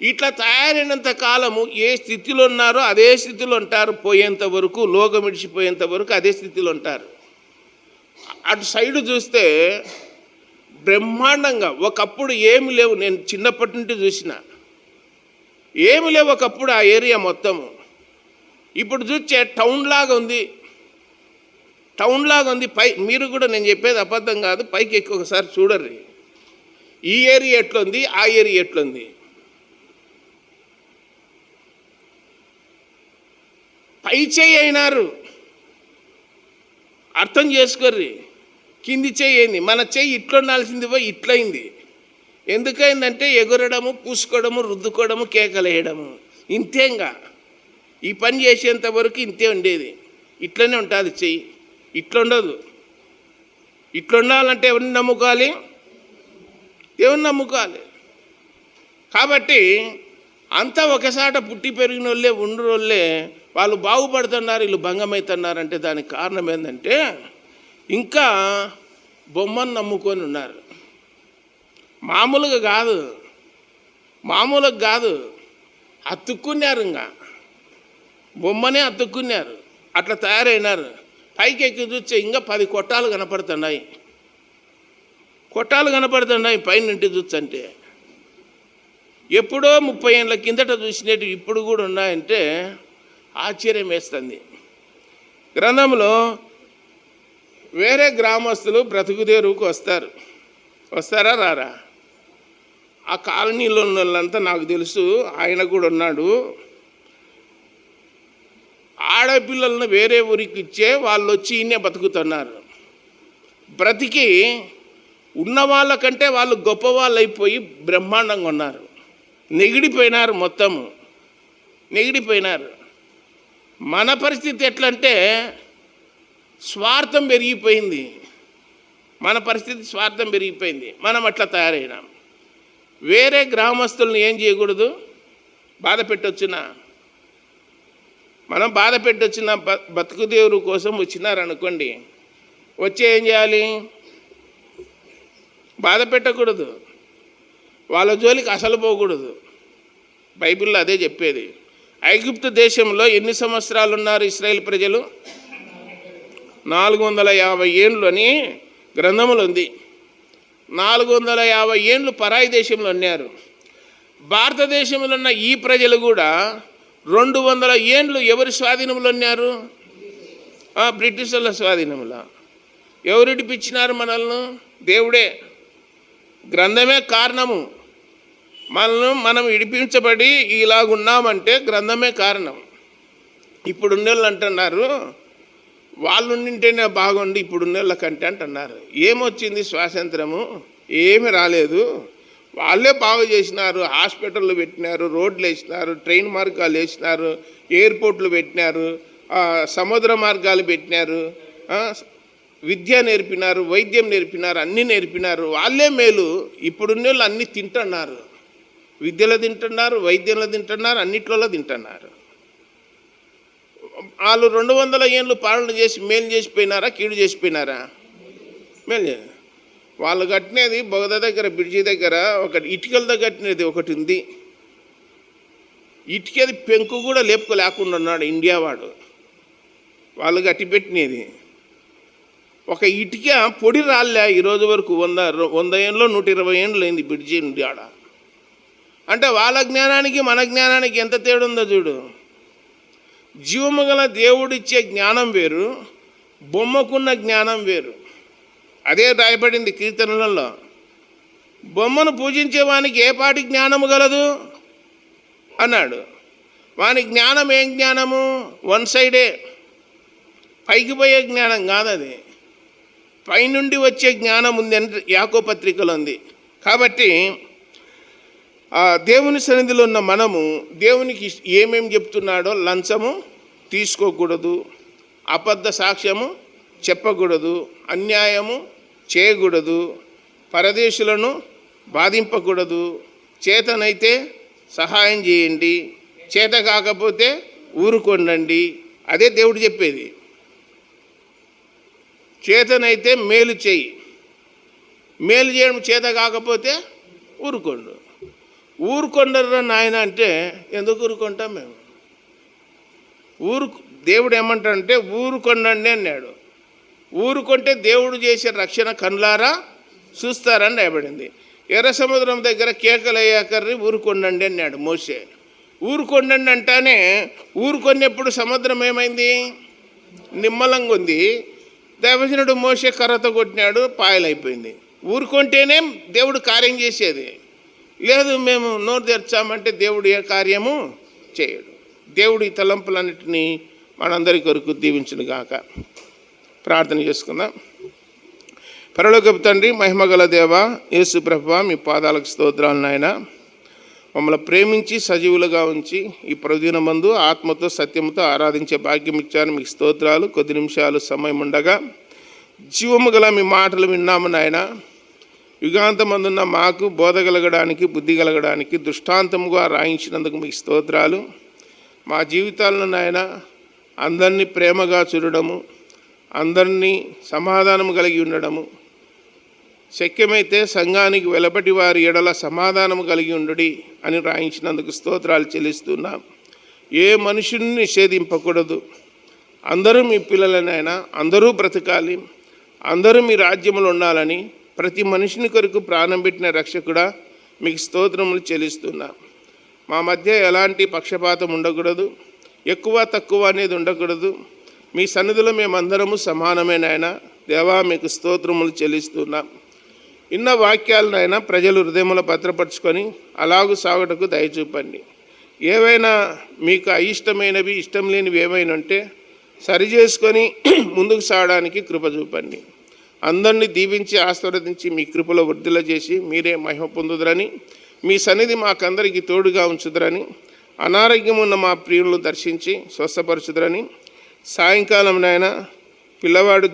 ఇట్లా తయారైనంత కాలము ఏ స్థితిలో ఉన్నారో అదే స్థితిలో ఉంటారు. పోయేంత వరకు, లోకం విడిచిపోయేంత వరకు అదే స్థితిలో ఉంటారు. అటు సైడు చూస్తే బ్రహ్మాండంగా. ఒకప్పుడు ఏమి లేవు, నేను చిన్నప్పటి నుండి చూసిన ఏమి లేవు ఒకప్పుడు ఆ ఏరియా మొత్తము. ఇప్పుడు చూస్తే టౌన్ లాగా ఉంది, టౌన్ లాగా ఉంది. పై మీరు కూడా, నేను చెప్పేది అబద్ధం కాదు, పైకి ఎక్కి ఒకసారి చూడర్రి. ఈ ఏరియా ఎట్లుంది, ఆ ఏరియా ఎట్లుంది. పై చేయి అయినారు, అర్థం చేసుకోర్రి. కింది చేయి అయింది. మన చేయి ఇట్లుండాల్సింది పోయి ఇట్లయింది. ఎందుకైందంటే ఎగురడము, పూసుకోవడము, రుద్దుకోవడము, కేకలేయడము. ఇంతేంగా ఈ పని చేసేంత వరకు ఇంతే ఉండేది. ఇట్లనే ఉంటుంది చెయ్యి, ఇట్లుండదు. ఇట్లుండాలంటే ఎవరిని నమ్ముకోవాలి? దేవుని నమ్ముకోవాలి. కాబట్టి అంతా ఒకసాట పుట్టి పెరిగిన వాళ్ళే, ఉండు వాళ్ళే వాళ్ళు బాగుపడుతున్నారు, వీళ్ళు భంగమవుతున్నారంటే దానికి కారణం ఏంటంటే ఇంకా బొమ్మను నమ్ముకొని ఉన్నారు. మామూలుగా కాదు, అతుక్కున్నారు. ఇంకా బొమ్మనే అతుక్కున్నారు, అట్లా తయారైనారు. పైకి ఎక్కి చూస్తే ఇంకా 10 కొట్టాలు కనపడుతున్నాయి, పైనుంటి చూస్తుంటే. ఎప్పుడో 30 ఏళ్ళ కిందట చూసినట్టు ఇప్పుడు కూడా ఉన్నాయంటే ఆశ్చర్యం వేస్తుంది. గ్రంథంలో వేరే గ్రామస్తులు బ్రతుకుదేరువుకు వస్తారా రారా? ఆ కాలనీలో ఉన్న వాళ్ళంతా నాకు తెలుసు, ఆయన కూడా ఉన్నాడు. ఆడపిల్లలను వేరే ఊరికి ఇచ్చే వాళ్ళు వచ్చి ఈయనే బతుకుతున్నారు. బ్రతికి ఉన్న వాళ్ళకంటే వాళ్ళు గొప్పవాళ్ళు అయిపోయి బ్రహ్మాండంగా ఉన్నారు. నెగిడిపోయినారు, మొత్తము నెగిడిపోయినారు. మన పరిస్థితి ఎట్లంటే స్వార్థం పెరిగిపోయింది. మనం అట్లా తయారైనాం. వేరే గ్రామస్తులను ఏం చేయకూడదు, బాధ పెట్టొచ్చునా? మనం బాధ పెట్టొచ్చిన బతుకుదేవుడు కోసం వచ్చినారనుకోండి, వచ్చి ఏం చేయాలి? బాధ పెట్టకూడదు, వాళ్ళ జోలికి అసలు పోకూడదు. బైబిల్లో అదే చెప్పేది. ఐగుప్తు దేశంలో ఎన్ని సంవత్సరాలు ఉన్నారు ఇశ్రాయేల్ ప్రజలు? 450 ఏండ్లు అని గ్రంథములు ఉంది. 450 ఏండ్లు పరాయి దేశంలో ఉన్నారు. భారతదేశంలో ఉన్న ఈ ప్రజలు కూడా 200 ఏండ్లు ఎవరి స్వాధీనంలో ఉన్నారు? బ్రిటిష్ వాళ్ళ స్వాధీనంలో. ఎవరు ఇడిపించినారు మనల్ని? దేవుడే. గ్రంథమే కారణము. మనం ఇడిపించబడి ఇలాగున్నామంటే గ్రంథమే కారణం. ఇప్పుడు ఉన్నోళ్ళు అంటున్నారు వాళ్ళు ఉండింటేనే బాగుండి ఇప్పుడు ఉన్నోళ్ళ కంటే అంటున్నారు. ఏమొచ్చింది స్వాతంత్రము? ఏమి రాలేదు. వాళ్ళే బాగు చేసినారు. హాస్పిటళ్ళు పెట్టినారు, రోడ్లు వేసినారు, ట్రైన్ మార్గాలు వేసినారు, ఎయిర్పోర్ట్లు పెట్టినారు, సముద్ర మార్గాలు పెట్టినారు, విద్య నేర్పినారు, వైద్యం నేర్పినారు, అన్నీ నేర్పినారు. వాళ్ళే మేలు. ఇప్పుడున్న వాళ్ళు అన్నీ తింటున్నారు. విద్యలో తింటున్నారు, వైద్యంలో తింటున్నారు, అన్నిట్లలో తింటున్నారు. వాళ్ళు 200 ఏళ్ళు పాలన చేసి మేలు చేసిపోయినారా, కీడు చేసిపోయినారా? మేలు. వాళ్ళు కట్టినది బొగద దగ్గర, బ్రిడ్జి దగ్గర ఒక ఇటుకలతో కట్టినది ఒకటి ఉంది. ఇటుకది పెంకు కూడా లేపుకోలేకుండా ఉన్నాడు ఇండియా వాడు. వాళ్ళు కట్టిపెట్టినది ఒక ఇటుక పొడి రాళ్ళే. ఈరోజు వరకు 100 ఏళ్ళు 120 ఏళ్ళు అయింది బ్రిడ్జి నుండి ఆడ. అంటే వాళ్ళ జ్ఞానానికి మన జ్ఞానానికి ఎంత తేడా ఉందో చూడు. జీవము గల దేవుడిచ్చే జ్ఞానం వేరు, బొమ్మకున్న జ్ఞానం వేరు. అదే రాయబడింది కీర్తనలలో. బొమ్మను పూజించే వానికి ఏ పాటి జ్ఞానము గలదు అన్నాడు. వాని జ్ఞానం ఏం జ్ఞానము? వన్ సైడే, పైకి పోయే జ్ఞానం కాదు అది. పైనుండి వచ్చే జ్ఞానం ఉంది అని యాకోబు పత్రికలో ఉంది. కాబట్టి దేవుని సన్నిధిలో ఉన్న మనము దేవునికి ఏమేమి చెప్తున్నాడో, లంచము తీసుకోకూడదు, అబద్ధ సాక్ష్యము చెప్పకూడదు, అన్యాయము చేయకూడదు, పరదేశులను బాధింపకూడదు, చేతనైతే సహాయం చేయండి, చేత కాకపోతే ఊరుకొండండి. అదే దేవుడు చెప్పేది. చేతనైతే మేలు చేయి, మేలు చేయడం చేత కాకపోతే ఊరుకోండు. ఊరుకొండర్రా నాయన అంటే ఎందుకు ఊరుకుంటాం మేము? దేవుడు ఏమంటాడంటే ఊరుకొండండి అన్నాడు. ఊరుకుంటే దేవుడు చేసే రక్షణ కనులారా చూస్తారని రాయబడింది. ఎర్ర సముద్రం దగ్గర కేకలయ్యాకర్రి ఊరుకొండండి అన్నాడు మోషే. ఊరుకొండండి అంటానే ఊరుకొన్నప్పుడు సముద్రం ఏమైంది? నిమ్మలంగా ఉంది. దైవజనుడు మోషే కర్రతో కొట్టినాడు, పాయలైపోయింది. ఊరుకుంటేనే దేవుడు కార్యం చేసేది. లేదు మేము నోరు తెరిచామంటే దేవుడు ఏ కార్యము చేయడు. దేవుడు ఈ తలంపులన్నిటినీ మనందరి కొరకు దీవించును గాక. ప్రార్థన చేసుకుందాం. పరలోకపు తండ్రి, మహిమగల దేవ, యేసు ప్రభువా, మీ పాదాలకు స్తోత్రాలు నాయన. మమ్మల్ని ప్రేమించి సజీవులుగా ఉంచి ఈ ప్రదినమందు ఆత్మతో సత్యముతో ఆరాధించే భాగ్యం ఇచ్చారు. మీకు స్తోత్రాలు. కొద్ది నిమిషాలు సమయం ఉండగా జీవము గల మీ మాటలు విన్నాము నాయన. యుగాంతమందున్న మాకు బోధ కలగడానికి, బుద్ధి కలగడానికి దృష్టాంతముగా రాయించినందుకు మీకు స్తోత్రాలు. మా జీవితాలను నాయన అందరినీ ప్రేమగా చూడడము, అందరినీ సమాధానం కలిగి ఉండడము, శక్యమైతే సంఘానికి వెలపటి వారి ఎడల సమాధానము కలిగి ఉండుడి అని రాయించినందుకు స్తోత్రాలు చెల్లిస్తున్నాం. ఏ మనుషుని నిషేధింపకూడదు. అందరూ మీ పిల్లలనైనా, అందరూ బ్రతకాలి, అందరూ మీ రాజ్యములు ఉండాలని ప్రతి మనిషిని కొరకు ప్రాణం పెట్టిన రక్షకుడా మీకు స్తోత్రములు చెల్లిస్తున్నాం. మా మధ్య ఎలాంటి పక్షపాతం ఉండకూడదు, ఎక్కువ తక్కువ అనేది ఉండకూడదు. మీ సన్నిధిలో మేమందరము సమానమేనాయన. దేవా మీకు స్తోత్రములు చెల్లిస్తున్నాం. ఇన్న వాక్యాలనైనా ప్రజలు హృదయములో భద్రపరుచుకొని అలాగూ సాగుటకు దయచూపండి. ఏవైనా మీకు అయిష్టమైనవి, ఇష్టం లేనివి ఏమైనా ఉంటే సరిచేసుకొని ముందుకు సాగడానికి కృప చూపండి. అందరినీ దీవించి ఆశీర్వదించి మీ కృపలో వృద్ధిలో చేసి మీరే మహిమ పొందుదురని, మీ సన్నిధి మాకందరికీ తోడుగా ఉంచుదురని, అనారోగ్యం ఉన్న మా ప్రియులను దర్శించి స్వస్థపరచుదురని, సాయంకాలం నాయన పిల్లవాడు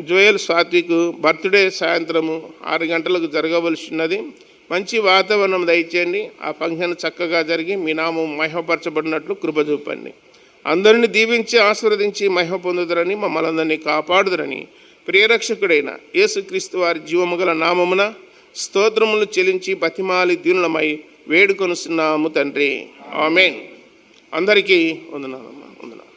జోయల్ సాత్విక్ బర్త్డే సాయంత్రము 6 గంటలకు జరగవలసి ఉన్నది. మంచి వాతావరణం దయచేయండి. ఆ ఫంక్షన్ చక్కగా జరిగి మీ నామం మహిమపరచబడినట్లు కృప చూపండి. అందరినీ దీవించి ఆశీర్వదించి మహిమ పొందుదురని, మమ్మల్ని అందరినీ కాపాడుదురని ప్రియరక్షకుడైన యేసుక్రీస్తు వారి జీవముగల నామమున స్తోత్రములు చెల్లించి బతిమాలి దీనులమై వేడుకొనుస్తున్నాము తండ్రి. ఆమేన్. అందరికీ వందనాలమ్మా. వందనాలు.